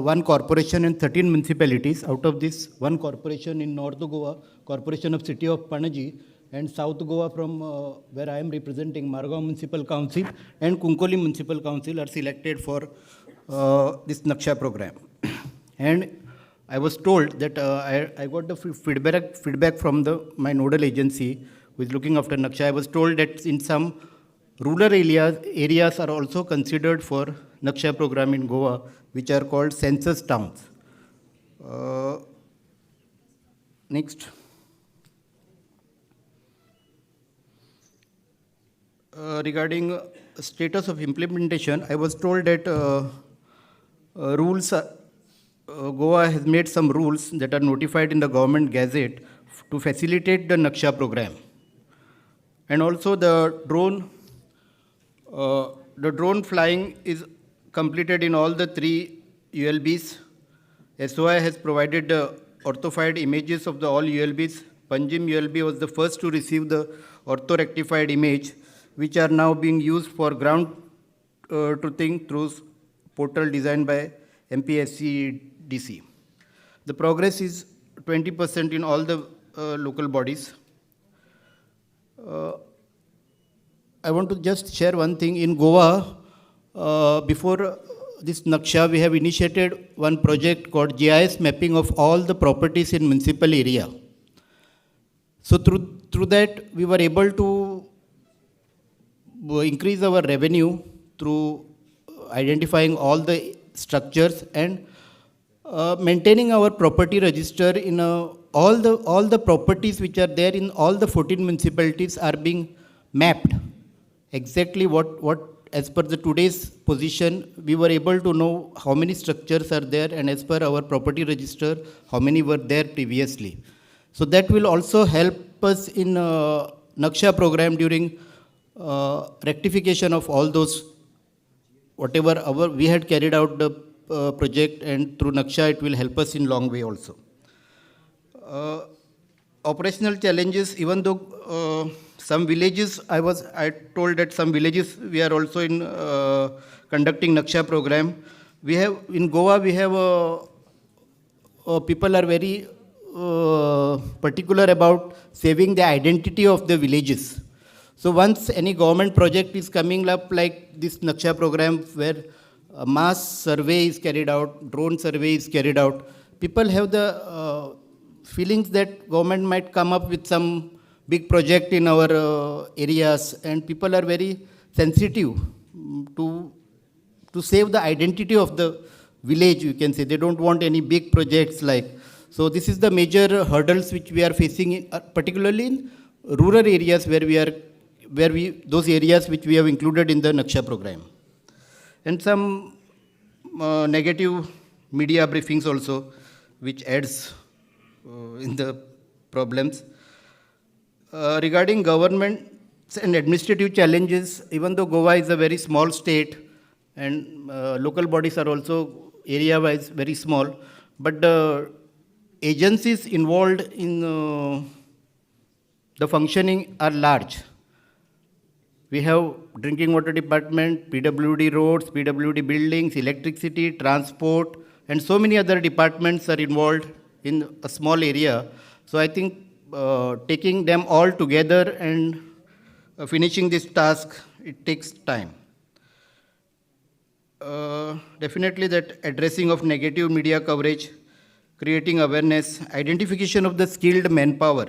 one corporation and 13 municipalities. Out of this, one corporation in North Goa, Corporation of City of Panaji, and South Goa from where I am representing, Margao Municipal Council and Kunkoli Municipal Council are selected for this NAKSHA program. And I was told that I got the feedback from my nodal agency who is looking after NAKSHA. I was told that in some rural areas are also considered for NAKSHA program in Goa, which are called census towns. Next. Regarding status of implementation, I was told that Goa has made some rules that are notified in the government gazette to facilitate the NAKSHA program. And also the drone flying is completed in all the 3 ULBs. SOI has provided ortho-rectified images of all ULBs. Panjim ULB was the first to receive the ortho-rectified image, which are now being used for ground truthing through portal designed by MPSC-DC. The progress is 20% in all the local bodies. I want to just share one thing. In Goa, before this NAKSHA, we have initiated one project called GIS mapping of all the properties in municipal area. So through that, we were able to increase our revenue through identifying all the structures and maintaining our property register in all the properties which are there in all the 14 municipalities are being mapped. Exactly what as per the today's position, we were able to know how many structures are there, and as per our property register, how many were there previously. So that will also help us in NAKSHA program during rectification of all those, whatever we had carried out the project, and through NAKSHA it will help us in long way also. Operational challenges, even though some villages, I told that some villages we are also in conducting NAKSHA program. We have, in Goa, we have people are very particular about saving the identity of the villages. So once any government project is coming up like this NAKSHA program where a mass survey is carried out, drone survey is carried out, people have the feelings that government might come up with some big project in our areas, and people are very sensitive to save the identity of the village, you can say. They don't want any big projects like. So this is the major hurdles which we are facing, particularly in rural areas those areas which we have included in the NAKSHA program. And some negative media briefings also, which adds in the problems. Regarding government and administrative challenges, even though Goa is a very small state and local bodies are also area-wise very small, but the agencies involved in the functioning are large. We have drinking water department, PWD roads, PWD buildings, electricity, transport, and so many other departments are involved in a small area. So I think taking them all together and finishing this task, it takes time. Definitely that addressing of negative media coverage, creating awareness, identification of the skilled manpower,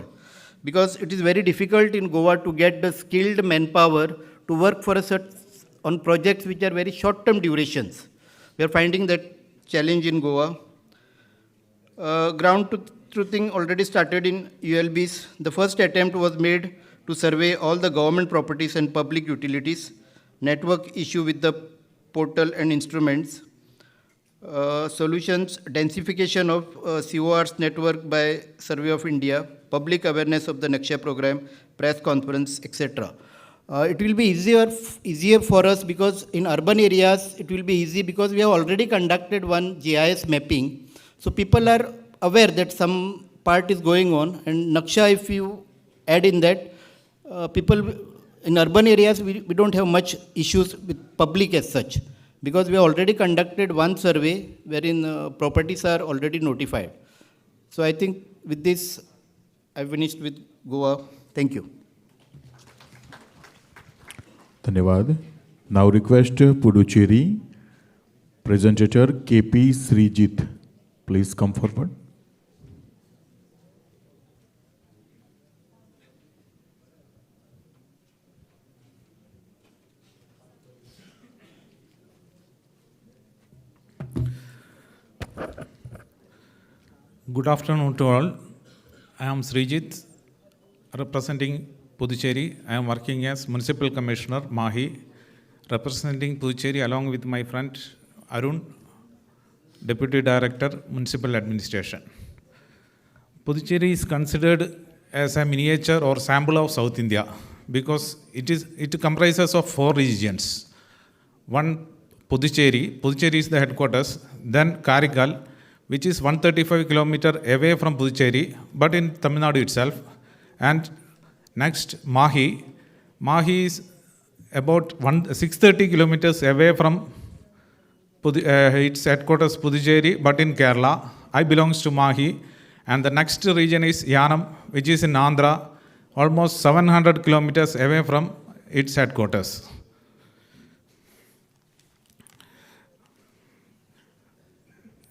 because it is very difficult in Goa to get the skilled manpower to work for on projects which are very short-term durations. We are finding that challenge in Goa. Ground truthing already started in ULBs. The first attempt was made to survey all the government properties and public utilities, network issue with the portal and instruments, solutions, densification of COR's network by Survey of India, public awareness of the NAKSHA program, press conference, etc. It will be easier for us because in urban areas it will be easy because we have already conducted one GIS mapping. So people are aware that some part is going on, and NAKSHA, if you add in that, people in urban areas, we don't have much issues with public as such, because we already conducted one survey wherein properties are already notified. So I think with this, I finished with Goa. Thank you. धन्यवाद. Now request Puducherry presenter 𝗏𝗶 𝗏𝗃. Please come forward. Good afternoon to all. I am Srijit, representing Puducherry. I am working as Municipal Commissioner, Mahi, representing Puducherry along with my friend Arun, Deputy Director, Municipal Administration. Puducherry is considered as a miniature or sample of South India because it comprises of 4 regions. One, Puducherry is the headquarters, then Karigal, which is 135 kilometers away from Puducherry, but in Tamil Nadu itself. And next, Mahi. Mahi is about 630 kilometers away from its headquarters, Puducherry, but in Kerala. I belongs to Mahi. And the next region is Yanam, which is in Andhra, almost 700 kilometers away from its headquarters.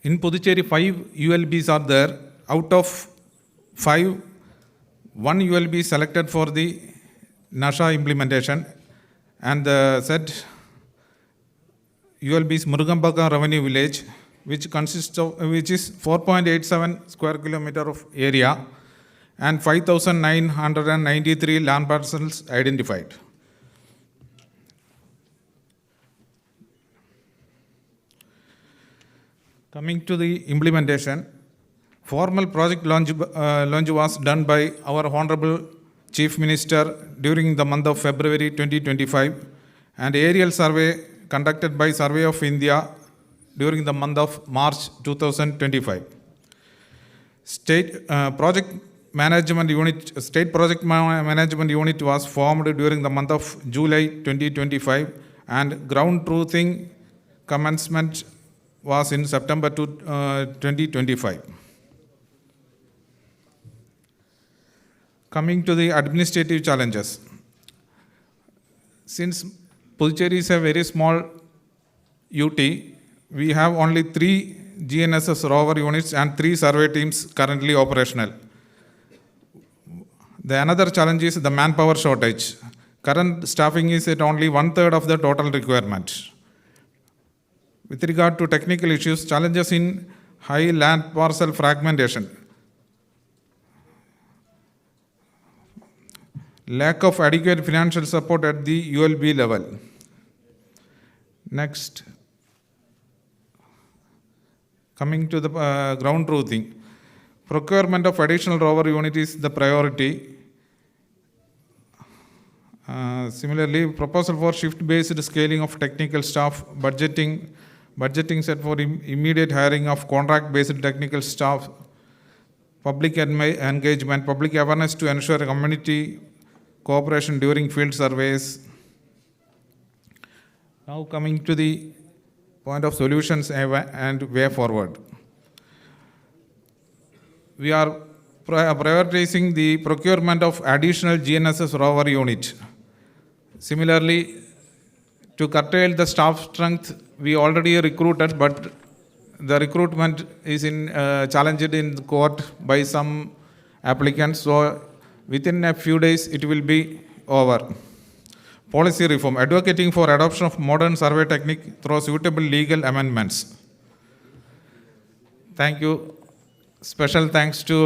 In Puducherry, 5 ULBs are there. Out of 5, 1 ULB is selected for the NAKSHA implementation, and the said ULB is Murugambaka Revenue Village, which is 4.87 square kilometer of area and 5,993 land parcels identified. Coming to the implementation, formal project launch was done by our Honorable Chief Minister during the month of February 2025, and aerial survey conducted by Survey of India during the month of March 2025. State Project Management Unit was formed during the month of July 2025, and ground truthing commencement was in September 2025. Coming to the administrative challenges. Since Puducherry is a very small UT, we have only 3 GNSS rover units and 3 survey teams currently operational. The another challenge is the manpower shortage. Current staffing is at only 1/3 of the total requirement. With regard to technical issues, challenges in high land parcel fragmentation, lack of adequate financial support at the ULB level. Next, coming to the ground truthing, procurement of additional rover unit is the priority. Similarly, proposal for shift-based scaling of technical staff, budgeting set for immediate hiring of contract-based technical staff, public engagement, public awareness to ensure community cooperation during field surveys. Now coming to the point of solutions and way forward. We are prioritizing the procurement of additional GNSS rover unit. Similarly, to curtail the staff strength, we already recruited, but the recruitment is challenged in court by some applicants. So within a few days, it will be over. Policy reform, advocating for adoption of modern survey technique through suitable legal amendments. Thank you. Special thanks to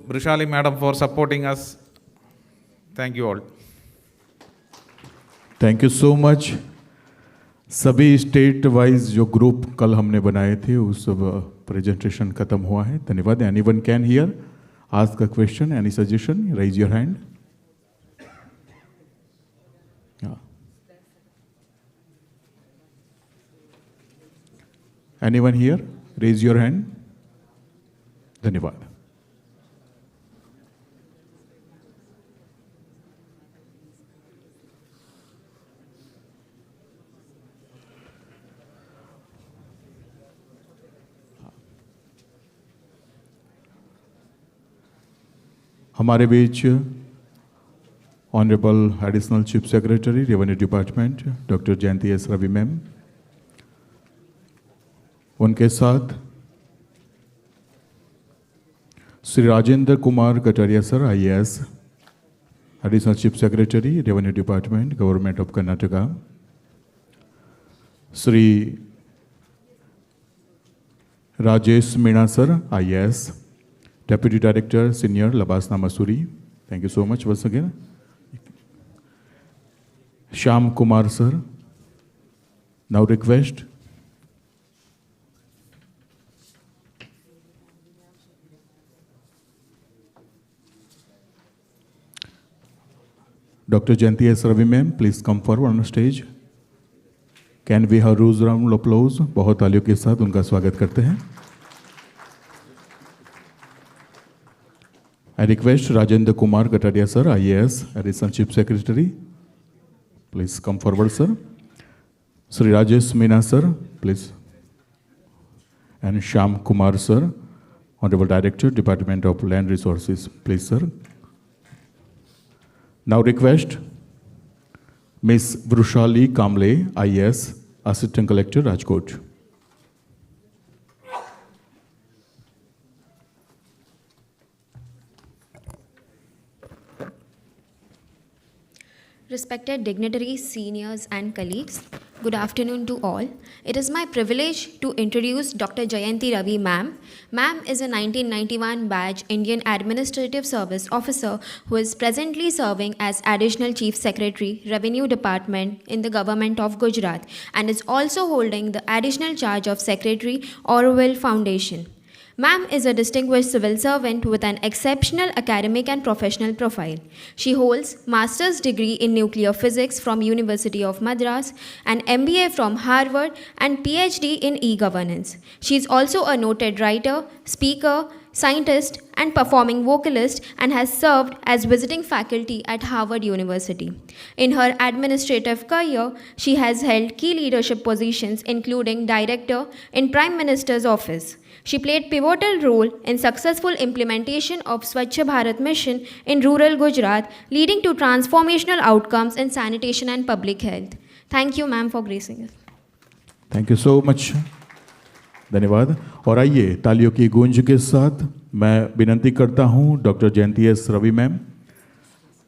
Brishali Madam for supporting us. Thank you all. Thank you so much. सभी state wise जो group कल हमने बनाए थे उस सब presentation खत्म हुआ है. धन्यवाद. Anyone can here ask a question, any suggestion, raise your hand. Anyone here? Raise your hand. धन्यवाद। हमारे बीच honourable additional chief secretary revenue department doctor Jayanti S Ravi ma'am, उनके साथ Shri Rajendra Kumar Kataria sir IAS additional chief secretary revenue department government of Karnataka, Shri Rajesh Meena sir IAS Deputy Director, Senior, Labasna Masuri. Thank you so much once again. Shyam Kumar sir. Now request Dr. Jayanti S. Ravi ma'am, please come forward on the stage. Can we have a round of applause? बहुत तालियों के साथ उनका स्वागत करते हैं. I request Rajendra Kumar Kataria sir, IAS, Additional Chief Secretary. Please come forward, sir. Sri Rajesh Meena sir, please. And Shyam Kumar sir, Honorable Director, Department of Land Resources. Please, sir. Now request Ms. Vrushali Kamble, IAS, Assistant Collector, Rajkot. Respected dignitaries, seniors and colleagues, good afternoon to all. It is my privilege to introduce Dr. Jayanti Ravi ma'am. Ma'am is a 1991 batch Indian Administrative Service Officer who is presently serving as Additional Chief Secretary, Revenue Department in the Government of Gujarat and is also holding the additional charge of Secretary, 𝗟𝗏 Foundation. Ma'am is a distinguished civil servant with an exceptional academic and professional profile. She holds master's degree in nuclear physics from University of Madras, an MBA from Harvard, and PhD in e-governance. She is also a noted writer, speaker, scientist, and performing vocalist and has served as visiting faculty at Harvard University. In her administrative career, she has held key leadership positions including Director in Prime Minister's Office. She played pivotal role in successful implementation of 𝗬𝗏 Bharat mission in rural Gujarat, leading to transformational outcomes in sanitation and public health. Thank you, ma'am, for gracing us. Thank you so much. धन्यवाद. और आइए तालियों की गूंज के साथ मैं विनती करता हूं doctor Jayanti S Ravi ma'am,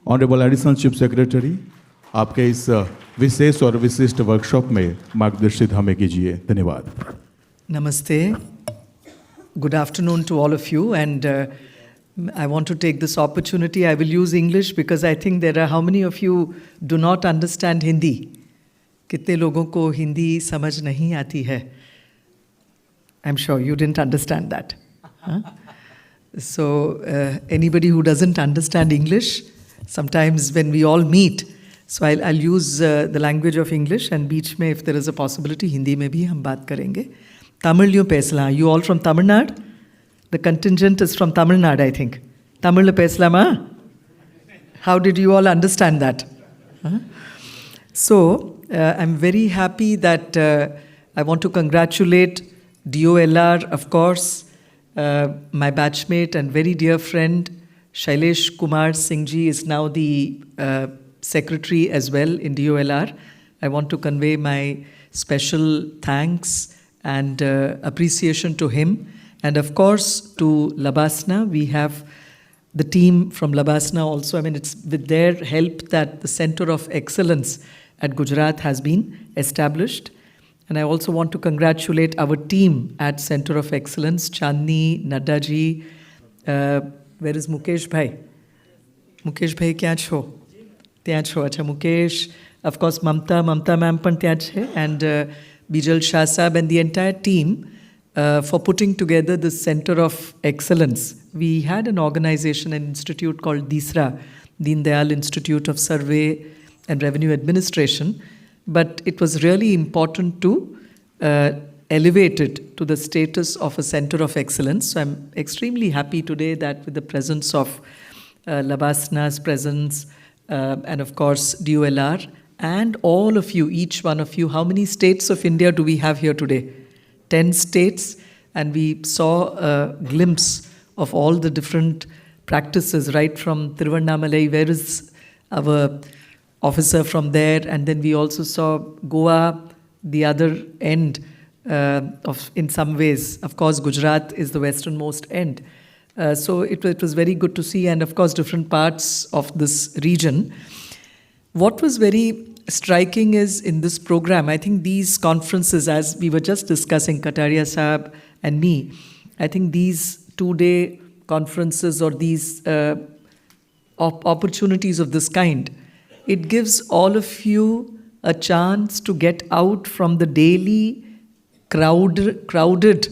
honourable additional chief secretary, आपके इस विशेष और विशिष्ट वर्कशॉप में मार्गदर्शित हमें कीजिए. धन्यवाद. Namaste. Good afternoon to all of you, and I want to take this opportunity. I will use English because I think there are how many of you do not understand Hindi? कितने लोगों को हिंदी समझ नहीं आती है? I'm sure you didn't understand that. Huh? So anybody who doesn't understand English, sometimes when we all meet, so I'll use the language of English, and बीच में if there is a possibility Hindi में भी हम बात करेंगे. Tamil pesla. You all from Tamil Nadu? The contingent is from Tamil Nadu, I think. Tamil peslama? How did you all understand that? Huh? So, I'm very happy that I want to congratulate DOLR, of course, my batchmate and very dear friend, Shailesh Kumar Singh ji is now the secretary as well in DOLR. I want to convey my special thanks and appreciation to him. And of course, to Labasna, we have the team from Labasna also. I mean, it's with their help that the Center of Excellence at Gujarat has been established. And I also want to congratulate our team at Center of Excellence, Chandni, Nadda ji. Where is Mukesh bhai? Mukesh bhai kya cho? Tya cho. Acha, Mukesh, of course, Mamta ma'am pan tya che. And Bijal Shah Sahab and the entire team for putting together the Center of Excellence. We had an organization, an institute called DISRA, Deen Dayal Institute of Survey and Revenue Administration, but it was really important to elevated to the status of a center of excellence. So I'm extremely happy today that with the presence of Labasna's presence and of course DOLR and all of you, each one of you, how many states of India do we have here today? 10 states, and we saw a glimpse of all the different practices right from Tiruvannamala, where is our officer from there, and then we also saw Goa, the other end of, in some ways, of course Gujarat is the westernmost end. So it was very good to see, and of course different parts of this region. What was very striking is in this program, I think these conferences, as we were just discussing, Kataria Sahab and me, I think these 2-day conferences or these opportunities of this kind, it gives all of you a chance to get out from the daily crowded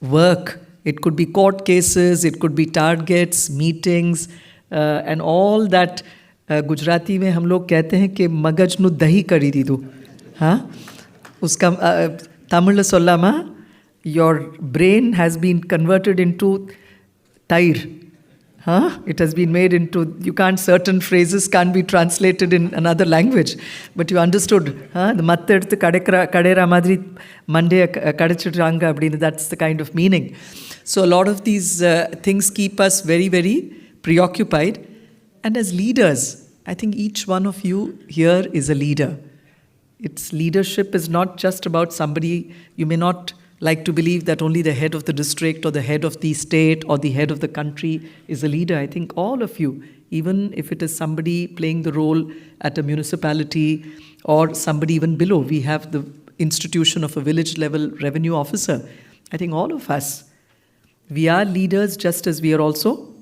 work. It could be court cases, it could be targets, meetings, and all that. Gujarati में हम लोग कहते हैं कि मगज नु दही करी दी दो, हाँ उसका Tamil सोल्लामा your brain has been converted into tair, huh? It has been made into, you can't, certain phrases can't be translated in another language, but you understood, huh? The mattad kadera madri mande kadachiranga abdinu, that's the kind of meaning. So a lot of these things keep us very, very preoccupied. And as leaders, I think each one of you here is a leader. Its leadership is not just about somebody. You may not like to believe that only the head of the district or the head of the state or the head of the country is a leader. I think all of you, even if it is somebody playing the role at a municipality or somebody even below, we have the institution of a village level revenue officer. I think all of us, we are leaders just as we are also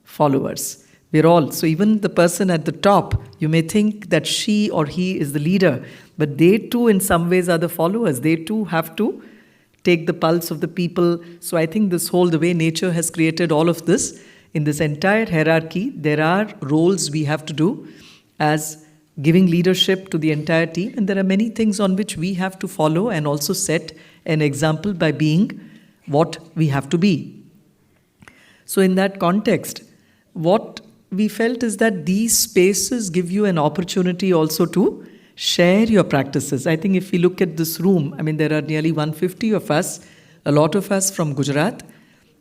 followers. We're all, so even the person at the top, you may think that she or he is the leader, but they too in some ways are the followers. They too have to take the pulse of the people. So I think this whole, the way nature has created all of this, in this entire hierarchy, there are roles we have to do as giving leadership to the entire team, and there are many things on which we have to follow and also set an example by being what we have to be. So in that context, what we felt is that these spaces give you an opportunity also to share your practices. I think if we look at this room, I mean, there are nearly 150 of us, a lot of us from Gujarat,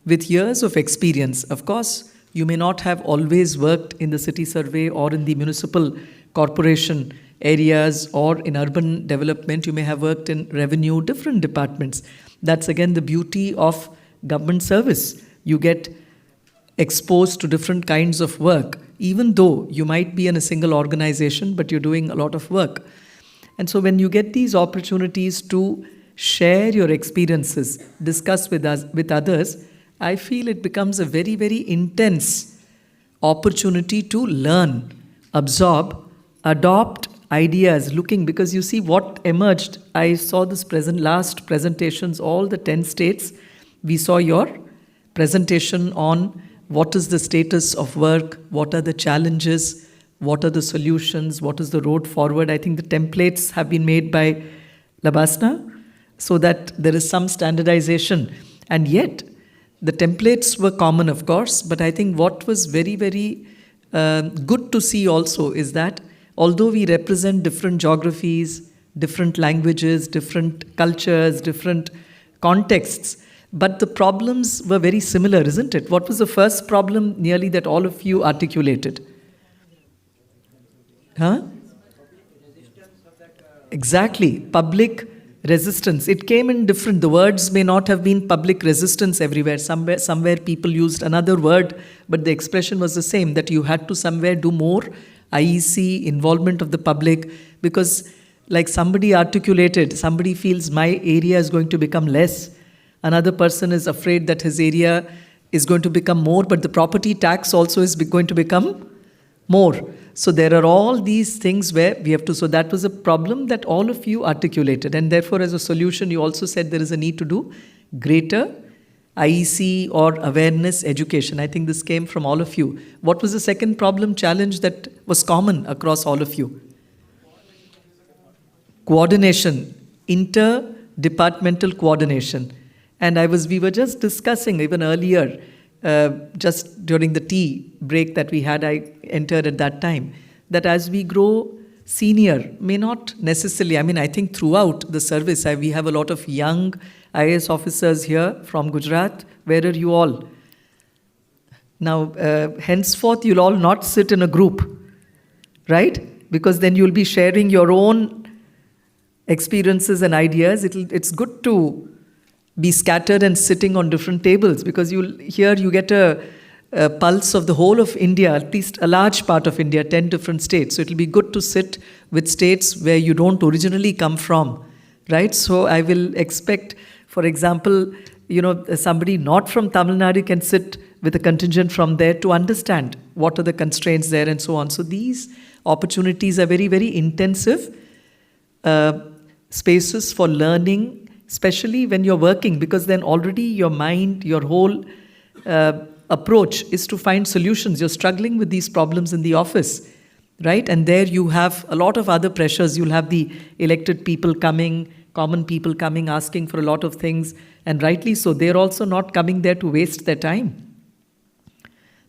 with years of experience. Of course, you may not have always worked in the city survey or in the municipal corporation areas or in urban development. You may have worked in revenue, different departments. That's again the beauty of government service. You get exposed to different kinds of work, even though you might be in a single organization, but you're doing a lot of work. And so when you get these opportunities to share your experiences, discuss with others, I feel it becomes a very, very intense opportunity to learn, absorb, adopt ideas, looking, because you see what emerged. I saw this last presentations, all the 10 states. We saw your presentation on what is the status of work, what are the challenges, what are the solutions, what is the road forward. I think the templates have been made by Labasna so that there is some standardization. And yet, the templates were common, of course, but I think what was very, very good to see also is that although we represent different geographies, different languages, different cultures, different contexts, but the problems were very similar, isn't it? What was the first problem nearly that all of you articulated? Huh? Exactly, public resistance. It came in different, the words may not have been public resistance everywhere. Somewhere people used another word, but the expression was the same, that you had to somewhere do more IEC, involvement of the public, because like somebody articulated, somebody feels my area is going to become less. Another person is afraid that his area is going to become more, but the property tax also is going to become more. So there are all these things where we have to, so that was a problem that all of you articulated. And therefore, as a solution, you also said there is a need to do greater IEC or awareness education. I think this came from all of you. What was the second problem, challenge that was common across all of you? Coordination, departmental coordination. And we were just discussing even earlier, just during the tea break that we had, I entered at that time, that as we grow senior, may not necessarily, I think throughout the service, we have a lot of young IAS officers here from Gujarat. Where are you all? Now, henceforth, you'll all not sit in a group, right? Because then you'll be sharing your own experiences and ideas. It's good to be scattered and sitting on different tables, because here you get a pulse of the whole of India, at least a large part of India, 10 different states. So it'll be good to sit with states where you don't originally come from, right? So I will expect, for example, somebody not from Tamil Nadu can sit with a contingent from there to understand what are the constraints there and so on. So these opportunities are very, very intensive spaces for learning, especially when you're working, because then already your mind, your whole approach is to find solutions. You're struggling with these problems in the office, right? And there you have a lot of other pressures. You'll have the elected people coming, common people coming, asking for a lot of things, and rightly so. They're also not coming there to waste their time.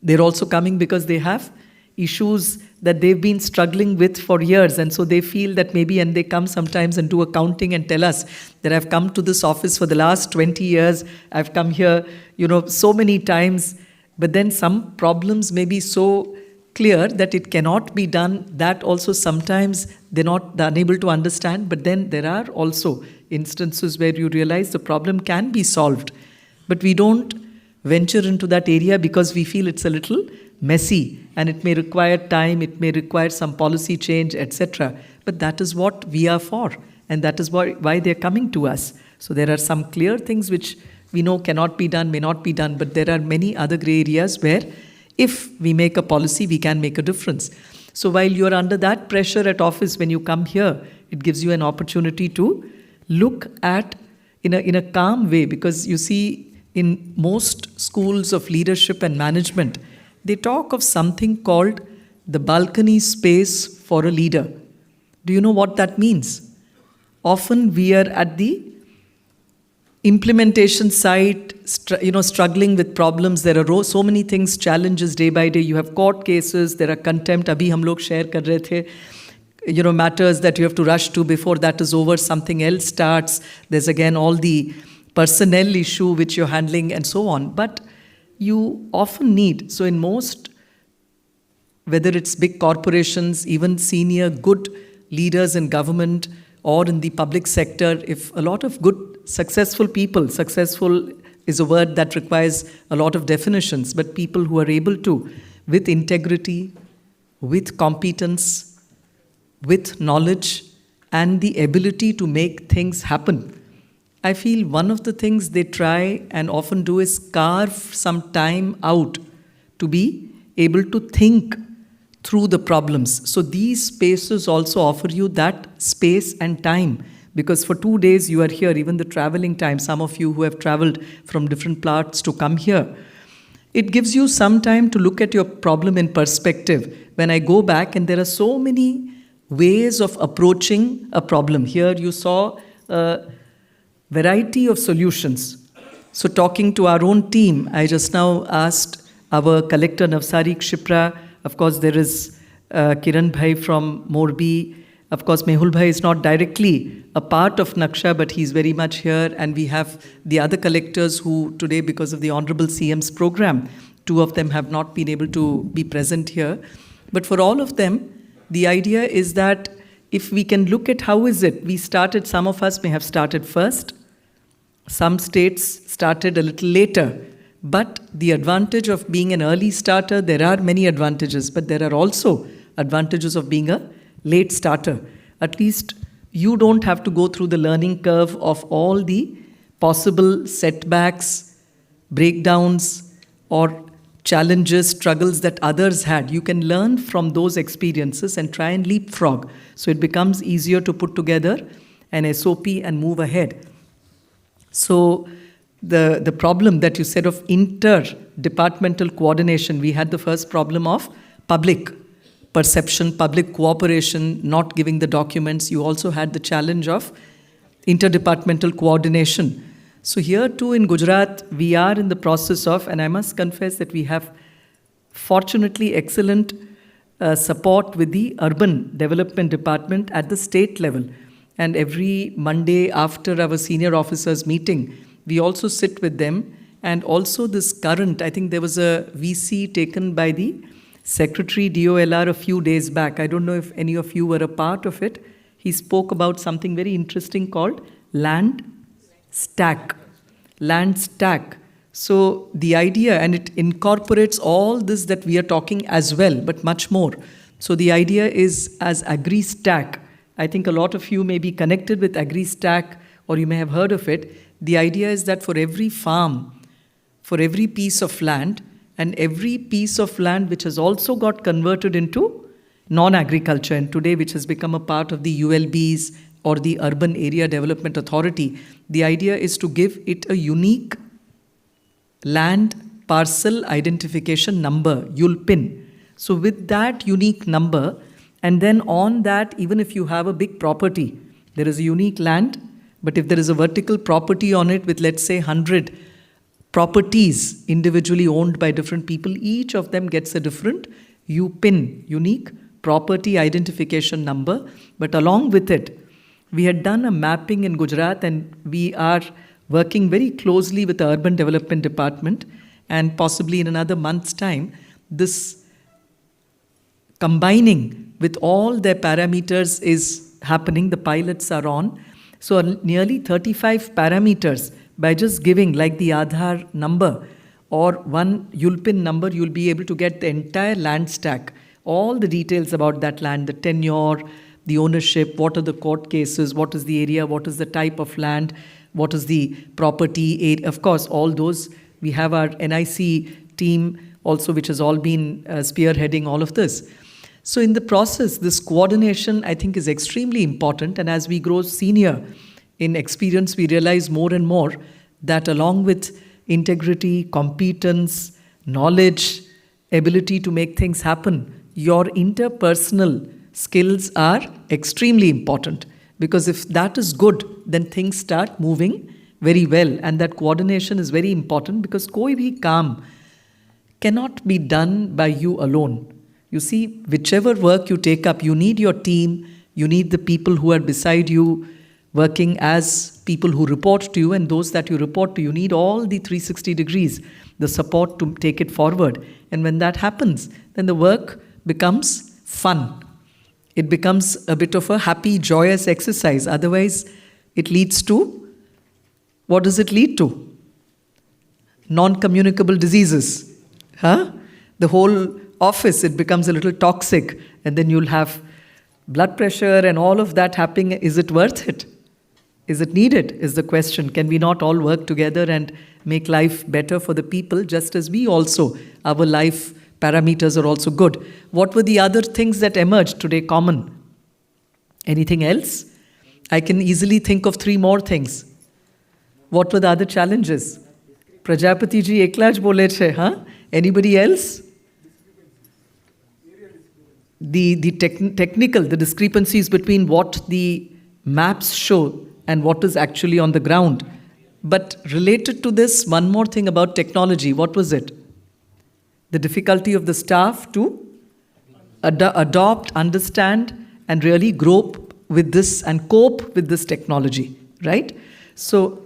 They're also coming because they have issues that they've been struggling with for years, and so they feel that maybe, and they come sometimes and do accounting and tell us that I've come to this office for the last 20 years, I've come here, so many times, but then some problems may be so clear that it cannot be done. That also sometimes they're unable to understand, but then there are also instances where you realize the problem can be solved, but we don't venture into that area because we feel it's a little messy and it may require time, it may require some policy change, etc. But that is what we are for, and that is why they're coming to us. So there are some clear things which we know cannot be done, may not be done, but there are many other grey areas where if we make a policy, we can make a difference. So while you're under that pressure at office, when you come here, it gives you an opportunity to look at in a calm way, because you see in most schools of leadership and management, they talk of something called the balcony space for a leader. Do you know what that means? Often we are at the implementation side, struggling with problems. There are so many things, challenges day by day. You have court cases, there are contempt. Abhi hum log share kar rahe the, matters that you have to rush to before that is over, something else starts. There's again all the personnel issue which you're handling and so on. But you often need, so in most, whether it's big corporations, even senior good leaders in government or in the public sector, if a lot of good successful people, successful is a word that requires a lot of definitions, but people who are able to, with integrity, with competence, with knowledge, and the ability to make things happen. I feel one of the things they try and often do is carve some time out to be able to think through the problems. So these spaces also offer you that space and time, because for 2 days you are here, even the traveling time, some of you who have traveled from different parts to come here, it gives you some time to look at your problem in perspective. When I go back, and there are so many ways of approaching a problem. Here you saw a variety of solutions. So talking to our own team, I just now asked our collector Navsari Kshipra. Of course, there is Kiran Bhai from Morbi. Of course, Mehul Bhai is not directly a part of NAKSHA, but he's very much here. And we have the other collectors who today, because of the Honorable CM's program, 2 of them have not been able to be present here. But for all of them, the idea is that if we can look at how is it, we started, some of us may have started first, some states started a little later. But the advantage of being an early starter, there are many advantages, but there are also advantages of being a late starter. At least you don't have to go through the learning curve of all the possible setbacks, breakdowns, or challenges, struggles that others had. You can learn from those experiences and try and leapfrog. So it becomes easier to put together an SOP and move ahead. So the problem that you said of inter-departmental coordination, we had the first problem of public perception, public cooperation, not giving the documents. You also had the challenge of interdepartmental coordination. So here too in Gujarat, we are in the process of, and I must confess that we have fortunately excellent support with the Urban Development Department at the state level. And every Monday after our senior officers meeting, we also sit with them. And also this current, I think there was a VC taken by the Secretary DOLR a few days back. I don't know if any of you were a part of it. He spoke about something very interesting called land stack. Land stack. So the idea, and it incorporates all this that we are talking as well, but much more. So the idea is as AgriStack. I think a lot of you may be connected with AgriStack, or you may have heard of it. The idea is that for every farm, for every piece of land, and every piece of land which has also got converted into non-agriculture, and today which has become a part of the ULBs or the Urban Area Development Authority, the idea is to give it a unique land parcel identification number, ULPIN. So with that unique number, and then on that, even if you have a big property, there is a unique land, but if there is a vertical property on it with, let's say, 100 properties individually owned by different people, each of them gets a different UPIN, unique property identification number. But along with it, we had done a mapping in Gujarat, and we are working very closely with the Urban Development Department, and possibly in another month's time, this combining with all their parameters is happening. The pilots are on. So nearly 35 parameters, by just giving like the Aadhaar number or one ULPIN number, you'll be able to get the entire land stack, all the details about that land, the tenure, the ownership, what are the court cases, what is the area, what is the type of land, what is the property, of course, all those. We have our NIC team also, which has all been spearheading all of this. So in the process, this coordination, I think, is extremely important. And as we grow senior in experience, we realize more and more that along with integrity, competence, knowledge, ability to make things happen, your interpersonal skills are extremely important. Because if that is good, then things start moving very well. And that coordination is very important, because koi bhi kaam cannot be done by you alone. You see, whichever work you take up, you need your team, you need the people who are beside you, working as people who report to you, and those that you report to, you need all the 360 degrees, the support to take it forward. And when that happens, then the work becomes fun. It becomes a bit of a happy, joyous exercise. Otherwise, it leads to, what does it lead to? Non-communicable diseases. The whole office, it becomes a little toxic, and then you'll have blood pressure and all of that happening. Is it worth it? Is it needed, is the question. Can we not all work together and make life better for the people, just as we also, our life parameters are also good? What were the other things that emerged today common? Anything else? I can easily think of 3 more things. What were the other challenges? Prajapati ji ekla j bole chhe, huh? Anybody else? The technical, the discrepancies between what the maps show and what is actually on the ground. But related to this, one more thing about technology. What was it? The difficulty of the staff to adopt, understand, and really grow with this and cope with this technology, right? So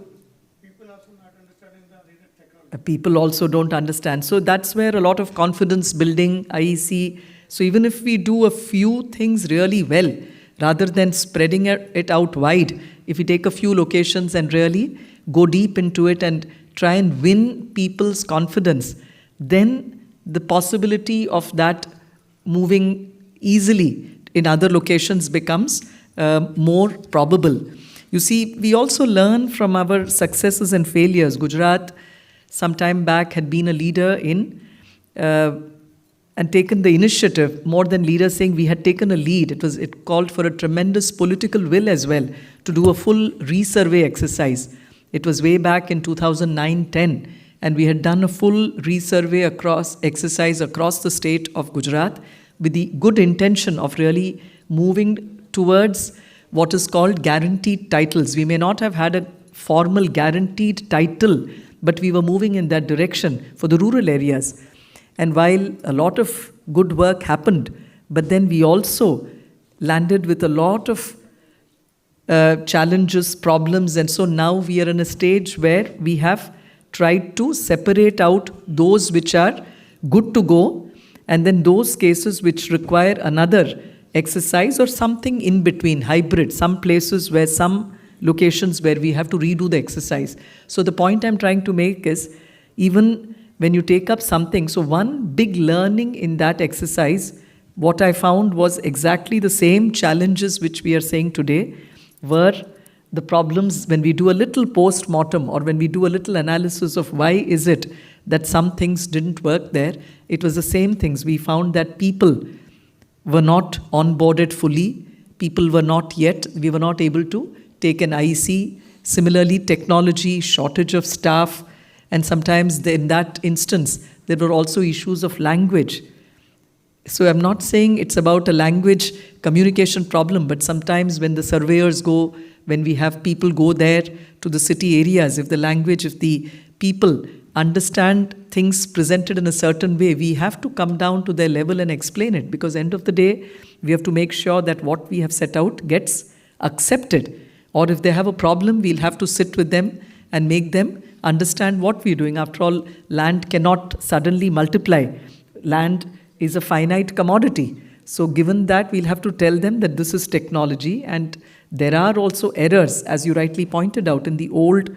people also don't understand. So that's where a lot of confidence building, IEC. So even if we do a few things really well, rather than spreading it out wide, if we take a few locations and really go deep into it and try and win people's confidence, then the possibility of that moving easily in other locations becomes more probable. You see, we also learn from our successes and failures. Gujarat, some time back, had been a leader in and taken the initiative, more than leaders saying we had taken a lead. It called for a tremendous political will as well to do a full resurvey exercise. It was way back in 2009-10, and we had done a full resurvey exercise across the state of Gujarat with the good intention of really moving towards what is called guaranteed titles. We may not have had a formal guaranteed title, but we were moving in that direction for the rural areas. And while a lot of good work happened, but then we also landed with a lot of challenges, problems, and so now we are in a stage where we have tried to separate out those which are good to go, and then those cases which require another exercise or something in between, hybrid, some places where some locations where we have to redo the exercise. So the point I'm trying to make is, even when you take up something, so one big learning in that exercise, what I found was exactly the same challenges which we are saying today were the problems when we do a little post-mortem or when we do a little analysis of why is it that some things didn't work there. It was the same things. We found that people were not onboarded fully. People were not yet, we were not able to take an IC. Similarly, technology, shortage of staff, and sometimes in that instance, there were also issues of language. So I'm not saying it's about a language communication problem, but sometimes when the surveyors go, when we have people go there to the city areas, if the language, if the people understand things presented in a certain way, we have to come down to their level and explain it, because end of the day, we have to make sure that what we have set out gets accepted. Or if they have a problem, we'll have to sit with them and make them understand what we're doing. After all, land cannot suddenly multiply. Land is a finite commodity. So given that, we'll have to tell them that this is technology, and there are also errors, as you rightly pointed out, in the old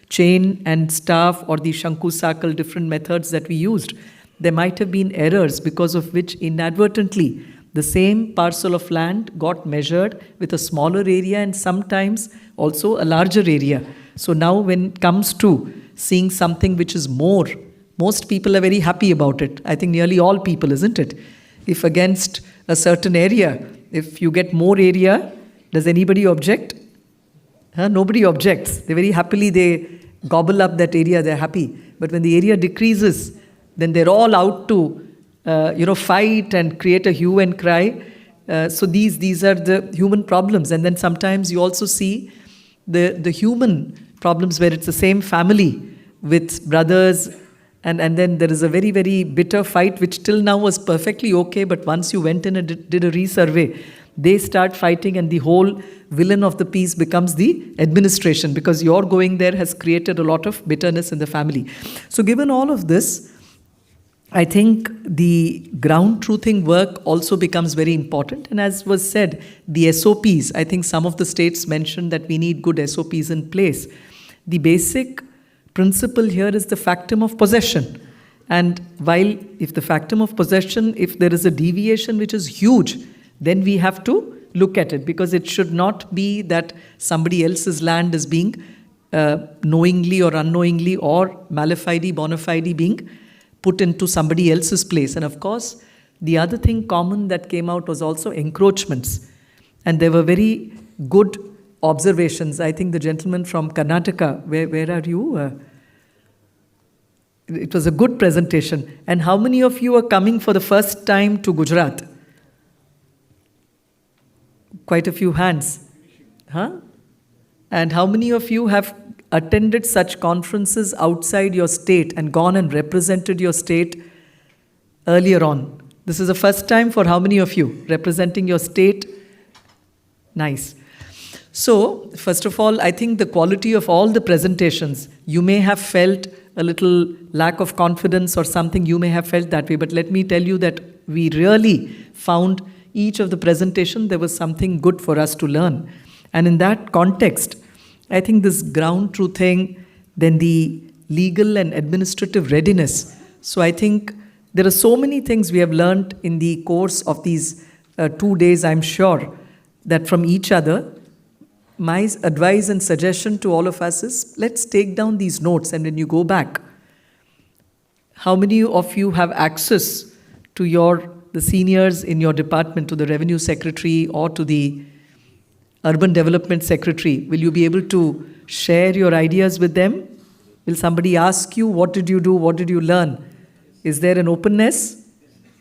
chain and staff or the Shanku Sakal different methods that we used. There might have been errors because of which inadvertently the same parcel of land got measured with a smaller area and sometimes also a larger area. So now when it comes to seeing something which is more, most people are very happy about it. I think nearly all people, isn't it? If against a certain area, if you get more area, does anybody object? Nobody objects. They very happily, they gobble up that area, they're happy. But when the area decreases, then they're all out to fight and create a hue and cry. So these are the human problems. And then sometimes you also see the human problems where it's the same family with brothers, and then there is a very, very bitter fight which till now was perfectly okay, but once you went in and did a resurvey, they start fighting and the whole villain of the piece becomes the administration, because your going there has created a lot of bitterness in the family. So given all of this, I think the ground truthing work also becomes very important. And as was said, the SOPs, I think some of the states mentioned that we need good SOPs in place. The basic principle here is the factum of possession. And while if the factum of possession, if there is a deviation which is huge, then we have to look at it, because it should not be that somebody else's land is being knowingly or unknowingly or malafide, bona fide being put into somebody else's place. And of course, the other thing common that came out was also encroachments. And there were very good observations. I think the gentleman from Karnataka, where are you? It was a good presentation. And how many of you are coming for the first time to Gujarat? Quite a few hands. And how many of you have attended such conferences outside your state and gone and represented your state earlier on? This is the first time for how many of you representing your state? Nice. So, first of all, I think the quality of all the presentations, you may have felt a little lack of confidence or something, you may have felt that way, but let me tell you that we really found each of the presentation, there was something good for us to learn. And in that context, I think this ground truthing, then the legal and administrative readiness. So I think there are so many things we have learned in the course of these 2 days, I'm sure, that from each other. My advice and suggestion to all of us is, let's take down these notes, and when you go back, how many of you have access to the seniors in your department, to the revenue secretary or to the urban development secretary? Will you be able to share your ideas with them? Will somebody ask you, what did you do? What did you learn? Is there an openness?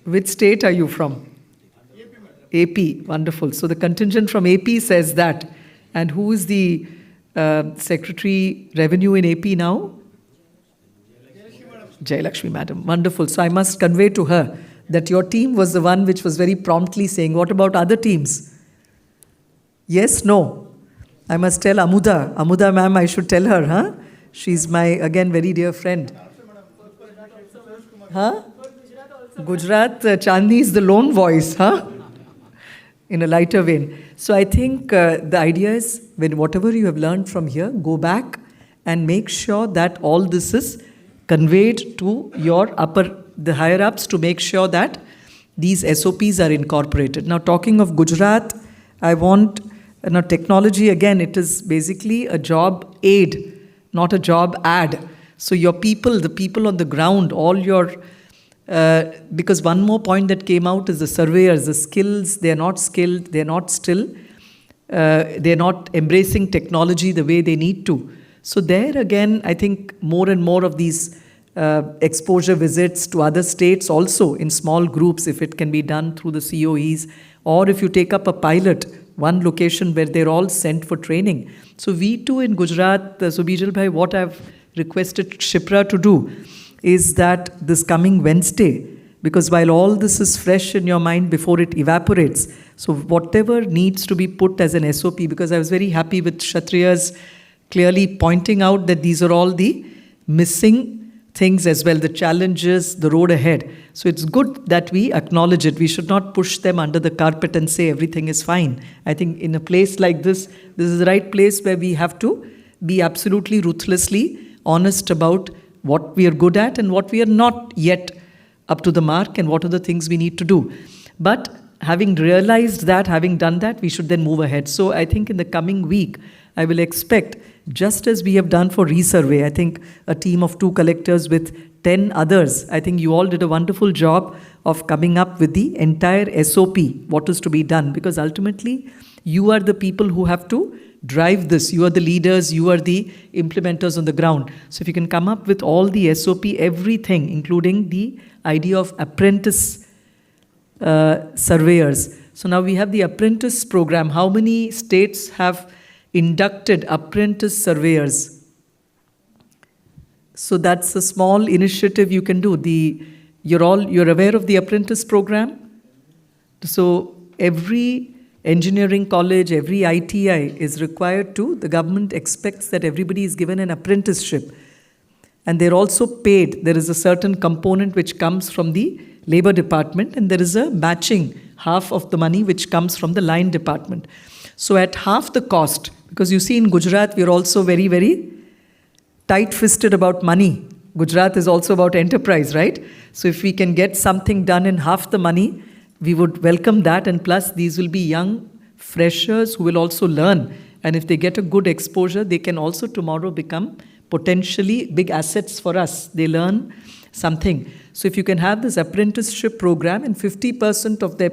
Which state are you from? AP, wonderful. So the contingent from AP says that. And who is the Secretary Revenue in AP now? 𝗘𝗍𝗍 Madam, wonderful. So I must convey to her that your team was the one which was very promptly saying, what about other teams? Yes, no. I must tell Amuda. Amuda ma'am, I should tell her, huh? She's my, again, very dear friend. Huh? Gujarat, Chandni is the lone voice, huh? In a lighter vein. So I think the idea is, when whatever you have learned from here, go back and make sure that all this is conveyed to your the higher-ups, to make sure that these SOPs are incorporated. Now, talking of Gujarat, I want, technology, again, it is basically a job aid, not a job ad. So your people, the people on the ground, all your, because one more point that came out is the surveyors, the skills, they're not skilled, they're not still, they're not embracing technology the way they need to. So there again, I think more and more of these exposure visits to other states also in small groups, if it can be done through the COEs, or if you take up a pilot, one location where they're all sent for training. So we too in Gujarat, so 𝗍𝗍𝗍, what I've requested 𝗏𝗏 to do is that this coming Wednesday, because while all this is fresh in your mind before it evaporates, so whatever needs to be put as an SOP, because I was very happy with Kshatriyas clearly pointing out that these are all the missing things as well, the challenges, the road ahead. So it's good that we acknowledge it. We should not push them under the carpet and say everything is fine. I think in a place like this is the right place where we have to be absolutely ruthlessly honest about what we are good at and what we are not yet up to the mark, and what are the things we need to do. But having realized that, having done that, we should then move ahead. So I think in the coming week, I will expect, just as we have done for resurvey, I think a team of 2 collectors with 10 others, I think you all did a wonderful job of coming up with the entire SOP, what is to be done, because ultimately you are the people who have to drive this. You are the leaders, you are the implementers on the ground. So if you can come up with all the SOP, everything, including the idea of apprentice surveyors. So now we have the apprentice program. How many states have inducted apprentice surveyors? So that's a small initiative you can do. You're aware of the apprentice program? So every engineering college, every ITI is required to, the government expects that everybody is given an apprenticeship. And they're also paid. There is a certain component which comes from the labor department, and there is a matching, half of the money which comes from the line department. So at half the cost, because you see in Gujarat, we are also very, very tight-fisted about money. Gujarat is also about enterprise, right? So if we can get something done in half the money, we would welcome that. And plus, these will be young freshers who will also learn. And if they get a good exposure, they can also tomorrow become potentially big assets for us. They learn something. So if you can have this apprenticeship program, and 50% of their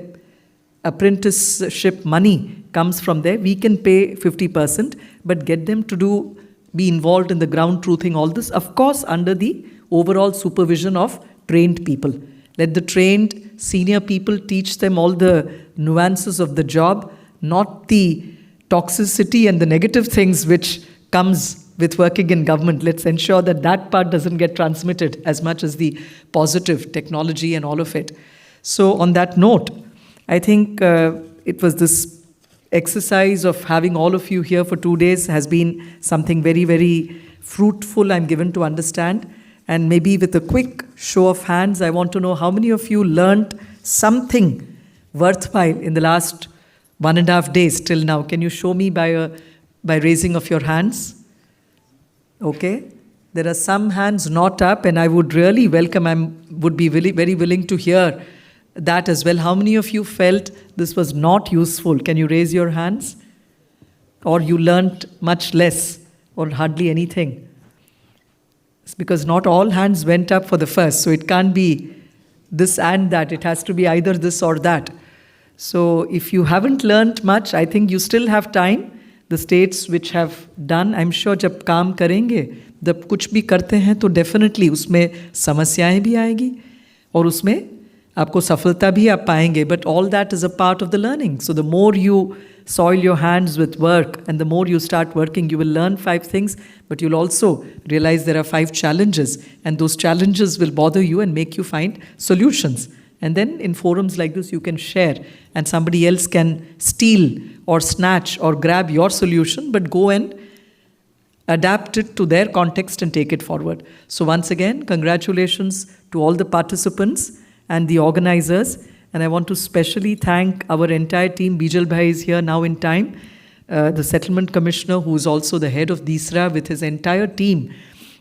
apprenticeship money comes from there, we can pay 50%, but get them to be involved in the ground truthing, all this, of course, under the overall supervision of trained people. Let the trained senior people teach them all the nuances of the job, not the toxicity and the negative things which comes with working in government. Let's ensure that that part doesn't get transmitted as much as the positive technology and all of it. So on that note, I think it was this exercise of having all of you here for 2 days has been something very, very fruitful, I'm given to understand. And maybe with a quick show of hands, I want to know how many of you learned something worthwhile in the last 1.5 days till now. Can you show me by raising of your hands? Okay. There are some hands not up, and I would really welcome, would be very willing to hear that as well. How many of you felt this was not useful? Can you raise your hands? Or you learnt much less or hardly anything? It's because not all hands went up for the first, so it can't be this and that. It has to be either this or that. So if you haven't learnt much, I think you still have time. The states which have done, I'm sure जब काम करेंगे, जब कुछ भी करते हैं तो definitely उसमें समस्याएं भी आएगी और उसमें आपको सफलता भी आप पाएंगे, but all that is a part of the learning. So the more you soil your hands with work and the more you start working, you will learn 5 things, but you'll also realize there are 5 challenges, and those challenges will bother you and make you find solutions. And then in forums like this, you can share, and somebody else can steal or snatch or grab your solution, but go and adapt it to their context and take it forward. So once again, congratulations to all the participants and the organizers. And I want to specially thank our entire team. 𝗵𝗍𝗍 is here now in time. The Settlement Commissioner, who is also the head of DSRA, with his entire team,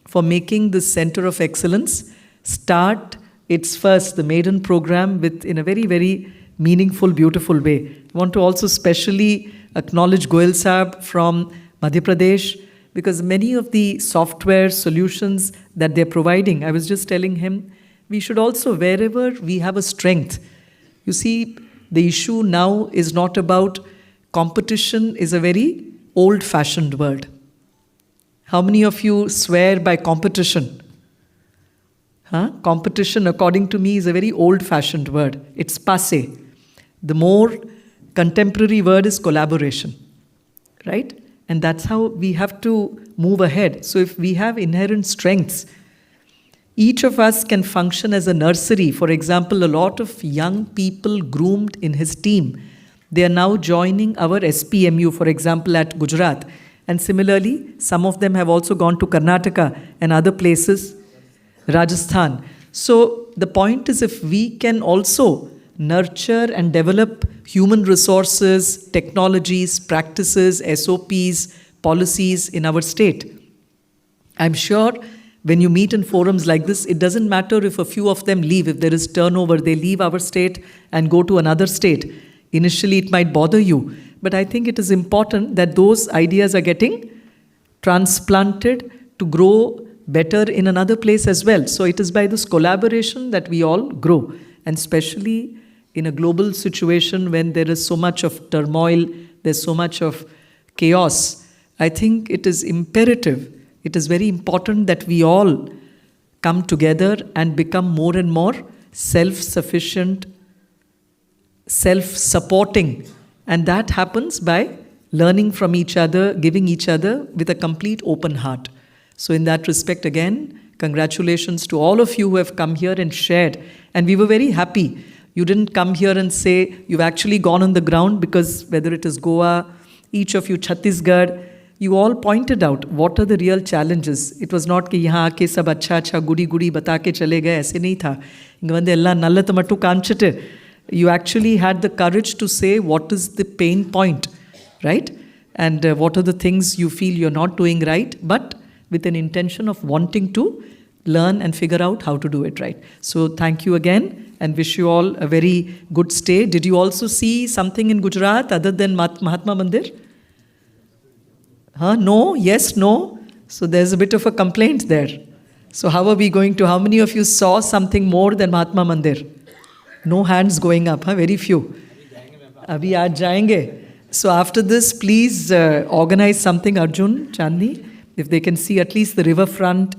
for making this Center of Excellence start its first, the maiden program, in a very, very meaningful, beautiful way. I want to also specially acknowledge Goyal Sahab from Madhya Pradesh, because many of the software solutions that they're providing, I was just telling him, we should also, wherever we have a strength, you see, the issue now is not about competition, is a very old-fashioned word. How many of you swear by competition? Competition, according to me, is a very old-fashioned word. It's passé. The more contemporary word is collaboration, right? And that's how we have to move ahead. So if we have inherent strengths, each of us can function as a nursery. For example, a lot of young people groomed in his team, they are now joining our SPMU, for example, at Gujarat. And similarly, some of them have also gone to Karnataka and other places, Rajasthan. So the point is, if we can also nurture and develop human resources, technologies, practices, SOPs, policies in our state, I'm sure when you meet in forums like this, it doesn't matter if a few of them leave. If there is turnover, they leave our state and go to another state. Initially, it might bother you. But I think it is important that those ideas are getting transplanted to grow better in another place as well. So it is by this collaboration that we all grow. And especially in a global situation when there is so much of turmoil, there's so much of chaos, I think it is imperative, it is very important that we all come together and become more and more self-sufficient, self-supporting. And that happens by learning from each other, giving each other with a complete open heart. So in that respect, again, congratulations to all of you who have come here and shared. And we were very happy. You didn't come here and say you've actually gone on the ground, because whether it is Goa, each of you Chhattisgarh, you all pointed out what are the real challenges. It was not कि यहाँ आके सब अच्छा गुड़ी गुड़ी बता के चले गए, ऐसे नहीं था. इंग वंदे अल्लाह नल्ला तमट्टू कांचटे. You actually had the courage to say what is the pain point, right? And what are the things you feel you're not doing right, but with an intention of wanting to learn and figure out how to do it right. So thank you again and wish you all a very good stay. Did you also see something in Gujarat other than Mahatma Mandir? No? Yes? No? So there's a bit of a complaint there. So how are we going to, how many of you saw something more than Mahatma Mandir? No hands going up, very few. Abhi aaj jayenge. So after this, please organize something, Arjun, Chandni, if they can see at least the riverfront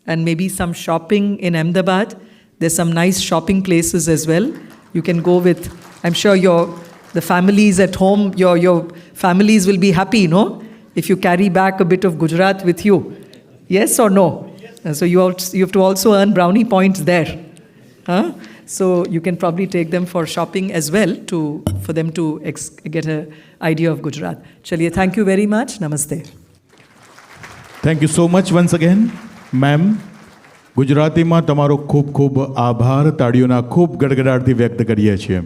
and maybe some shopping in Ahmedabad. There's some nice shopping places as well. You can go with, I'm sure the families at home, your families will be happy, no? If you carry back a bit of Gujarat with you. Yes or no? So you have to also earn brownie points there. So you can probably take them for shopping as well for them to get an idea of Gujarat. Chaliye, thank you very much. Namaste. Thank you so much once again, ma'am. ગુજરાતીમાં તમારો ખૂબ ખૂબ આભાર. તાળીઓના ખૂબ ગડગડાટથી વ્યક્ત કરીએ છીએ.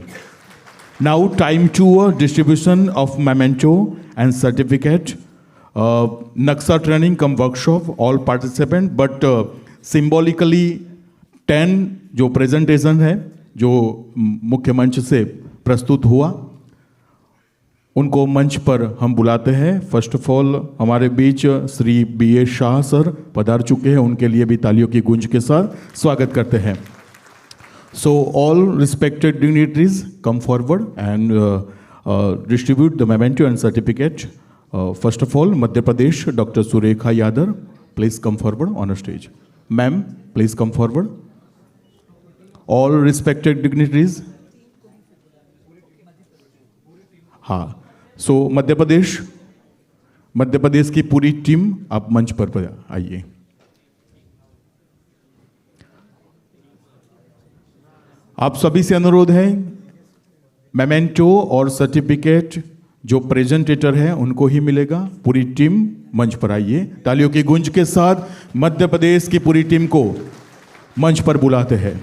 Now time to distribution of memento and certificate. NAKSHA training come workshop, all participant, but symbolically 10 जो प्रेजेंटेशन है जो मुख्य मंच से प्रस्तुत हुआ, उनको मंच पर हम बुलाते हैं. फर्स्ट ऑफ ऑल हमारे बीच श्री B.A. शाह सर पधार चुके हैं, उनके लिए भी तालियों की गूंज के साथ स्वागत करते हैं. So all respected dignitaries come forward and distribute the memento and certificate. First of all Madhya Pradesh doctor Surekha Yadav, please come forward on a stage. Ma'am please come forward. All respected dignitaries. हाँ, सो मध्य प्रदेश की पूरी टीम आप मंच पर आइए। आप सभी से अनुरोध है, मेमेंटो और सर्टिफिकेट जो प्रेजेंटेटर हैं उनको ही मिलेगा। पूरी टीम मंच पर आइए। तालियों की गूंज के साथ मध्य प्रदेश की पूरी टीम को मंच पर बुलाते हैं।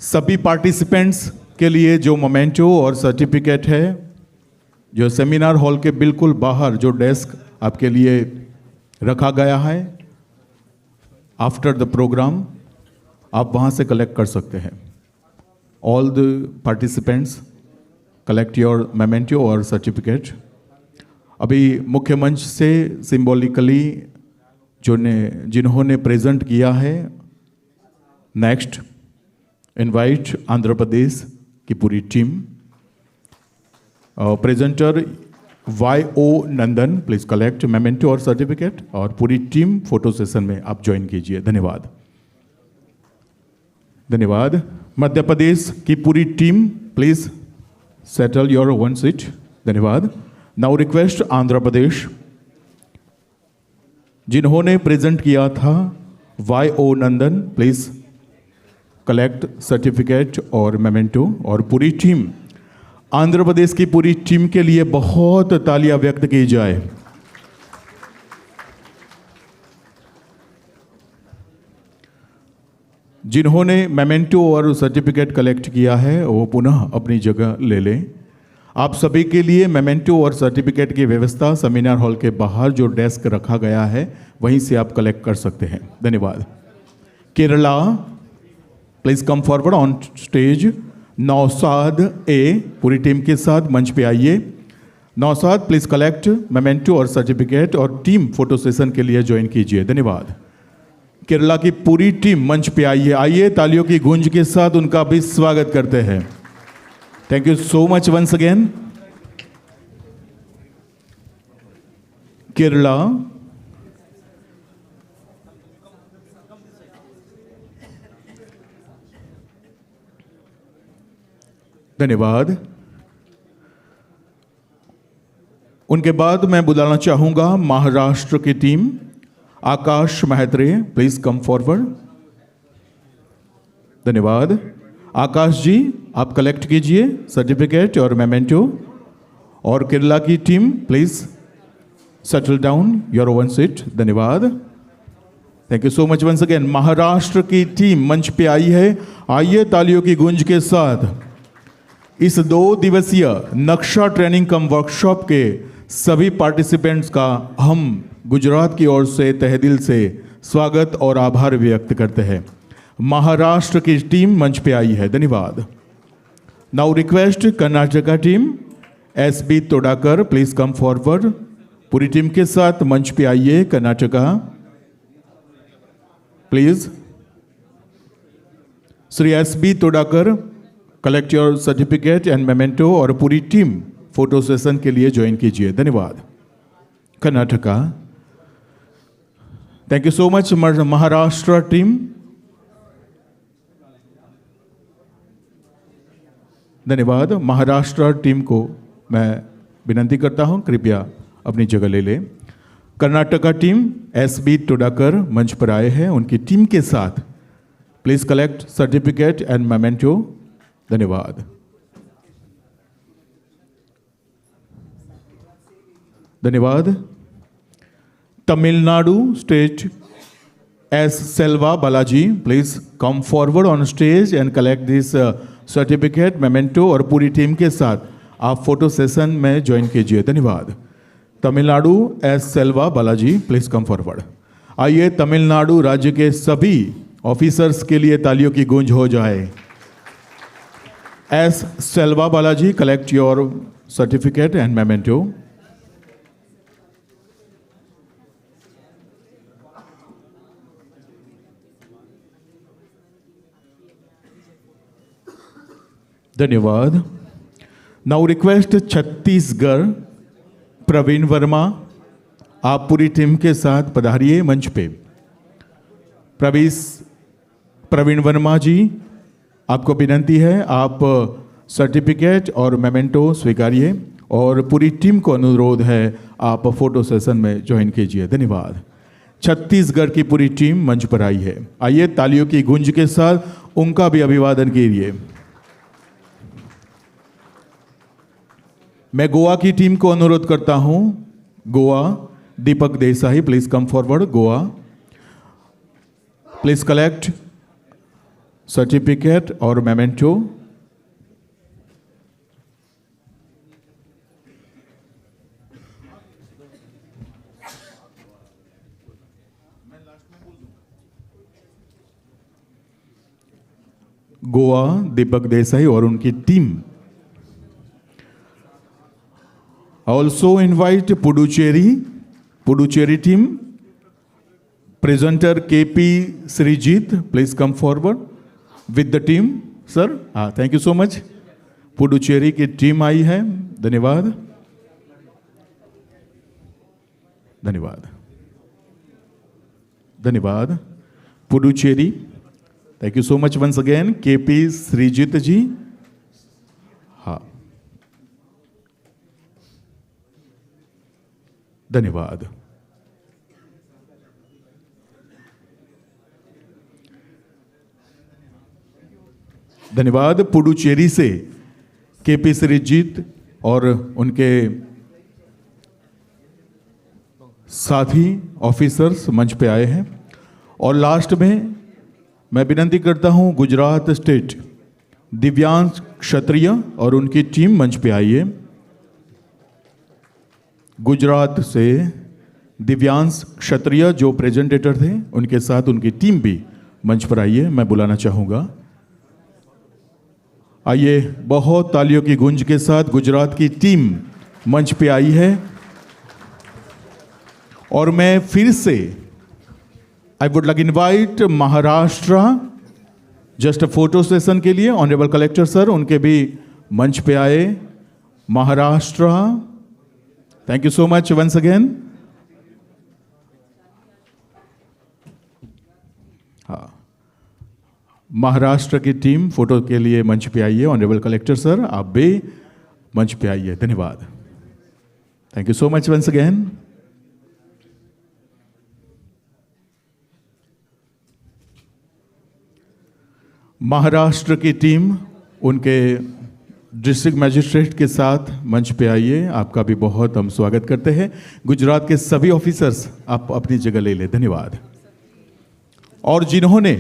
सभी पार्टिसिपेंट्स के लिए जो मोमेंटो और सर्टिफिकेट है, जो सेमिनार हॉल के बिल्कुल बाहर जो डेस्क आपके लिए रखा गया है, आफ्टर द प्रोग्राम आप वहाँ से कलेक्ट कर सकते हैं। All the participants collect your memento और सर्टिफिकेट। अभी मुख्य मंच से सिंबॉलिकली जिन्होंने प्रेजेंट किया है, नेक्स्ट इनवाइट आंध्र प्रदेश की पूरी team. Presenter 𝗏 Nandan please collect memento और सर्टिफिकेट, और पूरी टीम फोटो सेशन में आप ज्वाइन कीजिए। धन्यवाद। धन्यवाद। मध्य प्रदेश की पूरी team please settle your one seat. धन्यवाद। नाउ रिक्वेस्ट आंध्र प्रदेश, जिन्होंने प्रेजेंट किया था 𝗏 नंदन प्लीज कलेक्ट सर्टिफिकेट और मेमेंटो, और पूरी टीम, आंध्र प्रदेश की पूरी टीम के लिए बहुत तालियां व्यक्त की जाए। जिन्होंने मेमेंटो और सर्टिफिकेट कलेक्ट किया है वो पुनः अपनी जगह ले लें। आप सभी के लिए मेमेंटो और सर्टिफिकेट की व्यवस्था सेमिनार हॉल के बाहर जो डेस्क रखा गया है वहीं से आप कलेक्ट कर सकते हैं। धन्यवाद। Kerala please come forward on stage. Naushad A पूरी टीम के साथ मंच पे आइए। नौशाद प्लीज कलेक्ट मेमेंटो और सर्टिफिकेट, और टीम फोटो सेशन के लिए ज्वाइन कीजिए। धन्यवाद। केरला की पूरी टीम मंच पे आइए। आइए तालियों की गूंज के साथ उनका भी स्वागत करते हैं। Thank you so much once again. Kerala धन्यवाद। उनके बाद मैं बुलाना चाहूंगा महाराष्ट्र की team. Akash Mhatre please come forward. धन्यवाद। आकाश जी आप कलेक्ट कीजिए सर्टिफिकेट और मेमेंटो, और केरला की team please settle down your one seat. धन्यवाद। Thank you so much once again. Maharashtra की टीम मंच पे आई है। आइए तालियों की गूंज के साथ इस 2 दिवसीय नक्शा ट्रेनिंग कम वर्कशॉप के सभी पार्टिसिपेंट्स का हम गुजरात की ओर से तहे दिल से स्वागत और आभार व्यक्त करते हैं। महाराष्ट्र की टीम मंच पे आई है। धन्यवाद। Now request Karnataka team SB Todakar please come forward. पूरी टीम के साथ मंच पे आइए। Karnataka please. Shri SB Todakar collect your certificate and memento, और पूरी टीम फोटो सेशन के लिए ज्वाइन कीजिए। धन्यवाद। Karnataka thank you so much. Maharashtra team धन्यवाद। महाराष्ट्र टीम को मैं विनंती करता हूं कृपया अपनी जगह ले लें। कर्नाटका टीम SB तोडाकर मंच पर आए हैं। उनकी टीम के साथ please collect certificate and memento. धन्यवाद। धन्यवाद। Tamil Nadu state 𝗡𝗏 Balaji please come forward on stage and collect this certificate memento, और पूरी टीम के साथ आप फोटो सेशन में ज्वाइन कीजिए। धन्यवाद। Tamil Nadu 𝗡𝗏 Balaji please come forward. आइए तमिलनाडु राज्य के सभी ऑफिसर्स के लिए तालियों की गूंज हो जाए। 𝗡𝗏 Balaji collect your certificate and memento. धन्यवाद। नाउ रिक्वेस्ट छत्तीसगढ़ प्रवीण वर्मा, आप पूरी टीम के साथ पधारिए मंच पे। प्रवीण वर्मा जी, आपको विनंती है आप सर्टिफिकेट और मेमेंटो स्वीकारिए और पूरी टीम को अनुरोध है आप फोटो सेशन में ज्वाइन कीजिए। धन्यवाद। छत्तीसगढ़ की पूरी टीम मंच पर आई है। आइए तालियों की गूंज के साथ उनका भी अभिवादन कीजिए। मैं गोवा की टीम को अनुरोध करता हूं। Goa, Deepak Desai, please come forward. Goa, please collect certificate और मेमेंटो। गोवा, दीपक देसाई और उनकी टीम। Also invite Puducherry team, presenter KP Sreejith, please come forward with the team. Sir, thank you so much. Puducherry की टीम आई है, धन्यवाद धन्यवाद धन्यवाद। Puducherry, thank you so much once again KP Sreejith ji. हाँ, धन्यवाद। धन्यवाद। पुडुचेरी से KP श्रीजीत और उनके साथी ऑफिसर्स मंच पे आए हैं। और लास्ट में मैं विनंती करता हूं गुजरात स्टेट दिव्यांश क्षत्रिय और उनकी टीम मंच पे आइए। गुजरात से दिव्यांश क्षत्रिय जो प्रेजेंटेटर थे, उनके साथ उनकी टीम भी मंच पर आइए, मैं बुलाना चाहूँगा। आइए, बहुत तालियों की गूंज के साथ गुजरात की टीम मंच पे आई है। और मैं फिर से आई would like invite Maharashtra just photo session के लिए। ऑनरेबल कलेक्टर सर, उनके भी मंच पे आए। Maharashtra, thank you so much once again. हाँ, महाराष्ट्र की टीम फोटो के लिए मंच पे आइए। ऑनरेबल कलेक्टर सर, आप भी मंच पे आइए। धन्यवाद, thank you so much once again. Maharashtra की टीम उनके डिस्ट्रिक्ट मजिस्ट्रेट के साथ मंच पे आइए। आपका भी बहुत हम स्वागत करते हैं। गुजरात के सभी ऑफिसर्स, आप अपनी जगह ले लें। धन्यवाद। और जिन्होंने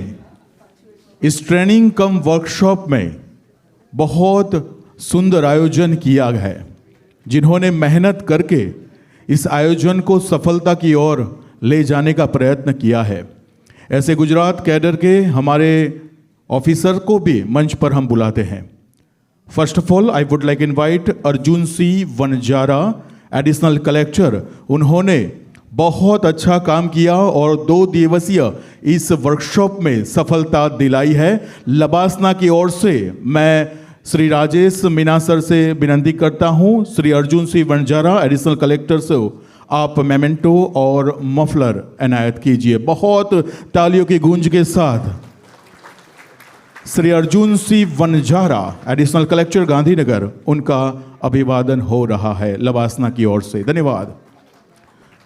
इस ट्रेनिंग कम वर्कशॉप में बहुत सुंदर आयोजन किया है, जिन्होंने मेहनत करके इस आयोजन को सफलता की ओर ले जाने का प्रयत्न किया है, ऐसे गुजरात कैडर के हमारे ऑफिसर को भी मंच पर हम बुलाते हैं। First of all I would like invite Arjun Singh Vanjara, additional collector. उन्होंने बहुत अच्छा काम किया और 2 दिवसीय इस वर्कशॉप में सफलता दिलाई है। लबासना की ओर से मैं श्री राजेश मीना सर से विनती करता हूं, श्री अर्जुन सिंह वनजारा एडिशनल कलेक्टर से आप मेमेंटो और मफलर एनायत कीजिए। बहुत तालियों की गूंज के साथ श्री अर्जुन सिंह वनजारा एडिशनल कलेक्टर गांधीनगर, उनका अभिवादन हो रहा है लबासना की ओर से। धन्यवाद।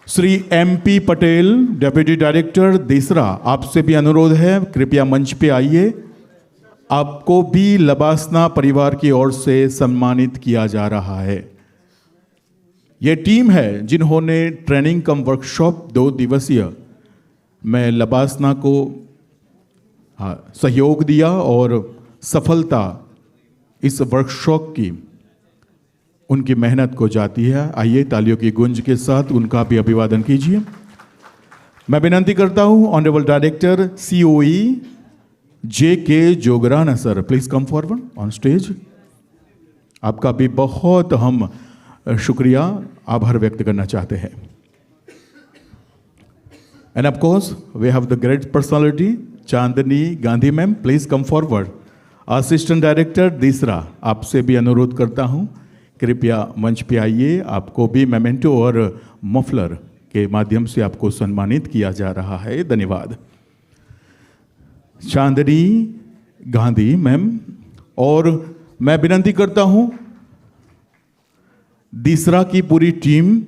Shri MP Patel, deputy director Desra, आपसे भी अनुरोध है, कृपया मंच पे आइए। आपको भी लबासना परिवार की ओर से सम्मानित किया जा रहा है। ये टीम है जिन्होंने ट्रेनिंग कम वर्कशॉप 2 दिवसीय में लबासना को सहयोग दिया और सफलता इस वर्कशॉप की उनकी मेहनत को जाती है। आइए तालियों की गूंज के साथ उनका भी अभिवादन कीजिए। मैं विनती करता हूं honourable director COE JK Jograna sir, please come forward on stage. आपका भी बहुत हम शुक्रिया, आभार व्यक्त करना चाहते हैं। And of course we have the great personality Chandni Gandhi ma'am, please come forward. Assistant director तीसरा, आपसे भी अनुरोध करता हूं कृपया मंच पे आइए। आपको भी मेमेंटो और मफलर के माध्यम से आपको सम्मानित किया जा रहा है। धन्यवाद। चांदनी गांधी मैम, और मैं विनती करता हूं तीसरा की पूरी टीम,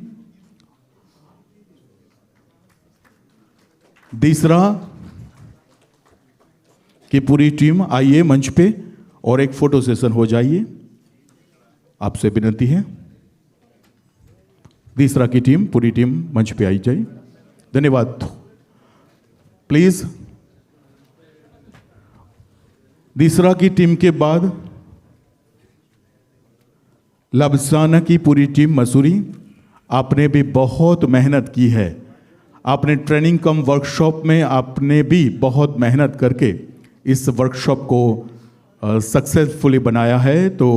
तीसरा की पूरी टीम आइए मंच पे और एक फोटो सेशन हो जाइए, आपसे विनती है। तीसरा की टीम, पूरी टीम मंच पे आई जाए। धन्यवाद। प्लीज तीसरा की टीम के बाद लबसाना की पूरी टीम मसूरी, आपने भी बहुत मेहनत की है। आपने ट्रेनिंग कम वर्कशॉप में आपने भी बहुत मेहनत करके इस वर्कशॉप को सक्सेसफुली बनाया है। तो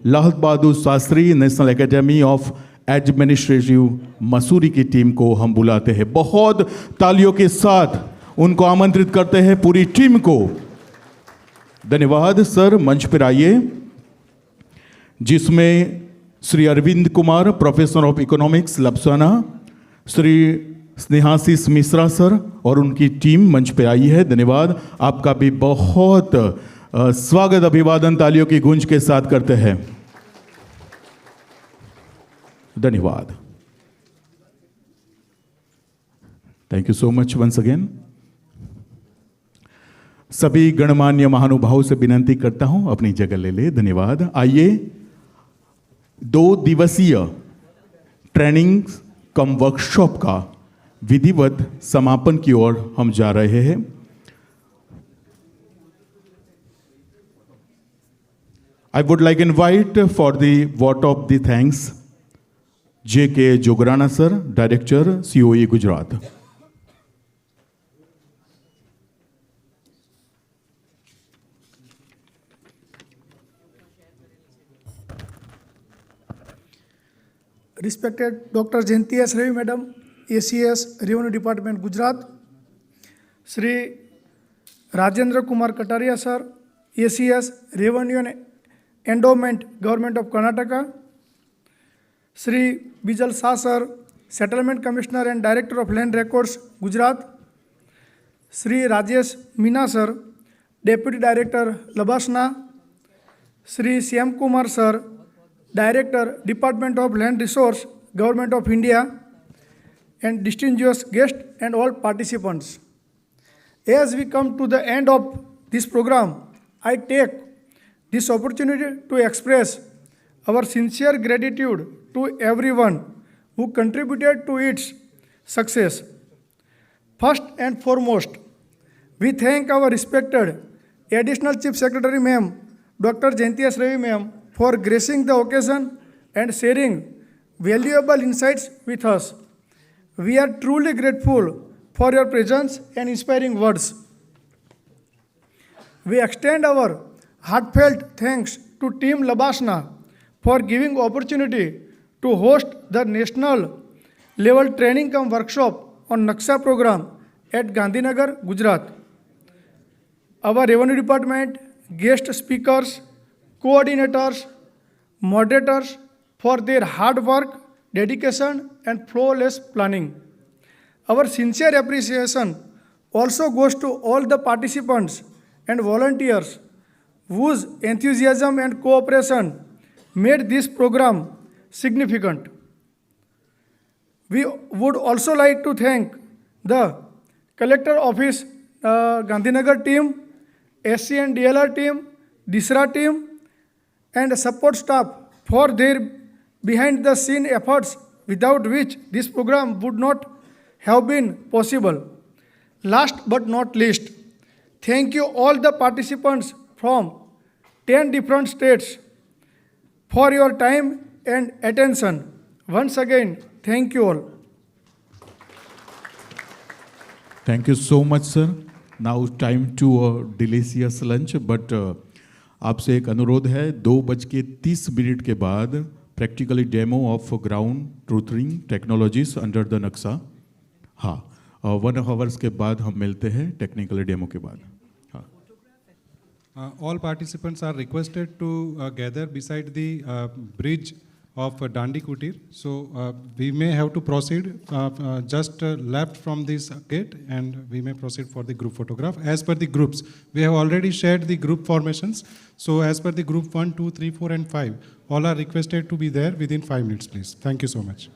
Lal Bahadur Shastri national academy of administrative Mussoorie की टीम को हम बुलाते हैं। बहुत तालियों के साथ उनको आमंत्रित करते हैं, पूरी टीम को। धन्यवाद सर, मंच पर आइए, जिसमें Shri Arvind Kumar professor of economics LBSNAA, Shri Snehashish Mishra sir और उनकी टीम मंच पे आई है। धन्यवाद। आपका भी बहुत स्वागत, अभिवादन तालियों की गूंज के साथ करते हैं। धन्यवाद। Thank you so much once again. सभी गणमान्य महानुभावों से विनती करता हूं अपनी जगह ले ले। धन्यवाद। आइए 2 दिवसीय ट्रेनिंग कम वर्कशॉप का विधिवत समापन की ओर हम जा रहे हैं। I would like to invite for the vote of the thanks J.K. Jograna sir, Director, COE Gujarat. Respected Dr. Jayanti S. Ravi Madam, ACS Revenue Department Gujarat, Shri Rajendra Kumar Kataria sir, ACS Revenue and Endowment Government of Karnataka, Shri Bijal Shah sir, Settlement Commissioner and Director of Land Records Gujarat, Shri Rajesh Meena sir, Deputy Director Labasna, Shri Shyam Kumar sir, Director Department of Land Resource Government of India, and distinguished guests and all participants. As we come to the end of this program, I take this opportunity to express our sincere gratitude to everyone who contributed to its success. First and foremost, we thank our respected Additional Chief Secretary Ma'am, Dr. Jayanti S. Ravi Ma'am, for gracing the occasion and sharing valuable insights with us. We are truly grateful for your presence and inspiring words. We extend our heartfelt thanks to Team Labasna for giving opportunity to host the national level training cum workshop on NAKSHA program at Gandhinagar, Gujarat. Our Revenue Department, guest speakers, coordinators, moderators for their hard work, dedication and flawless planning. Our sincere appreciation also goes to all the participants and volunteers whose enthusiasm and cooperation made this program significant. We would also like to thank the Collector Office Gandhinagar team, SC and DLR team, DISRA team and support staff for their behind the scene efforts, without which this program would not have been possible. Last but not least, thank you all the participants from 10 different states for your time and attention. Once again, thank you all. Thank you so much sir. Now time to a delicious lunch, but आपसे एक अनुरोध है, 2:30 के बाद practically demo of ground truthing technologies under the Naksha. हाँ, 1 hours के बाद हम मिलते हैं टेक्निकल डेमो के बाद। All participants are requested to gather beside the bridge of Dandi Kutir. So we may have to proceed just left from this gate, and we may proceed for the group photograph. As per the groups, we have already shared the group formations. So as per the group 1, 2, 3, 4 and 5, all are requested to be there within 5 minutes, please. Thank you so much.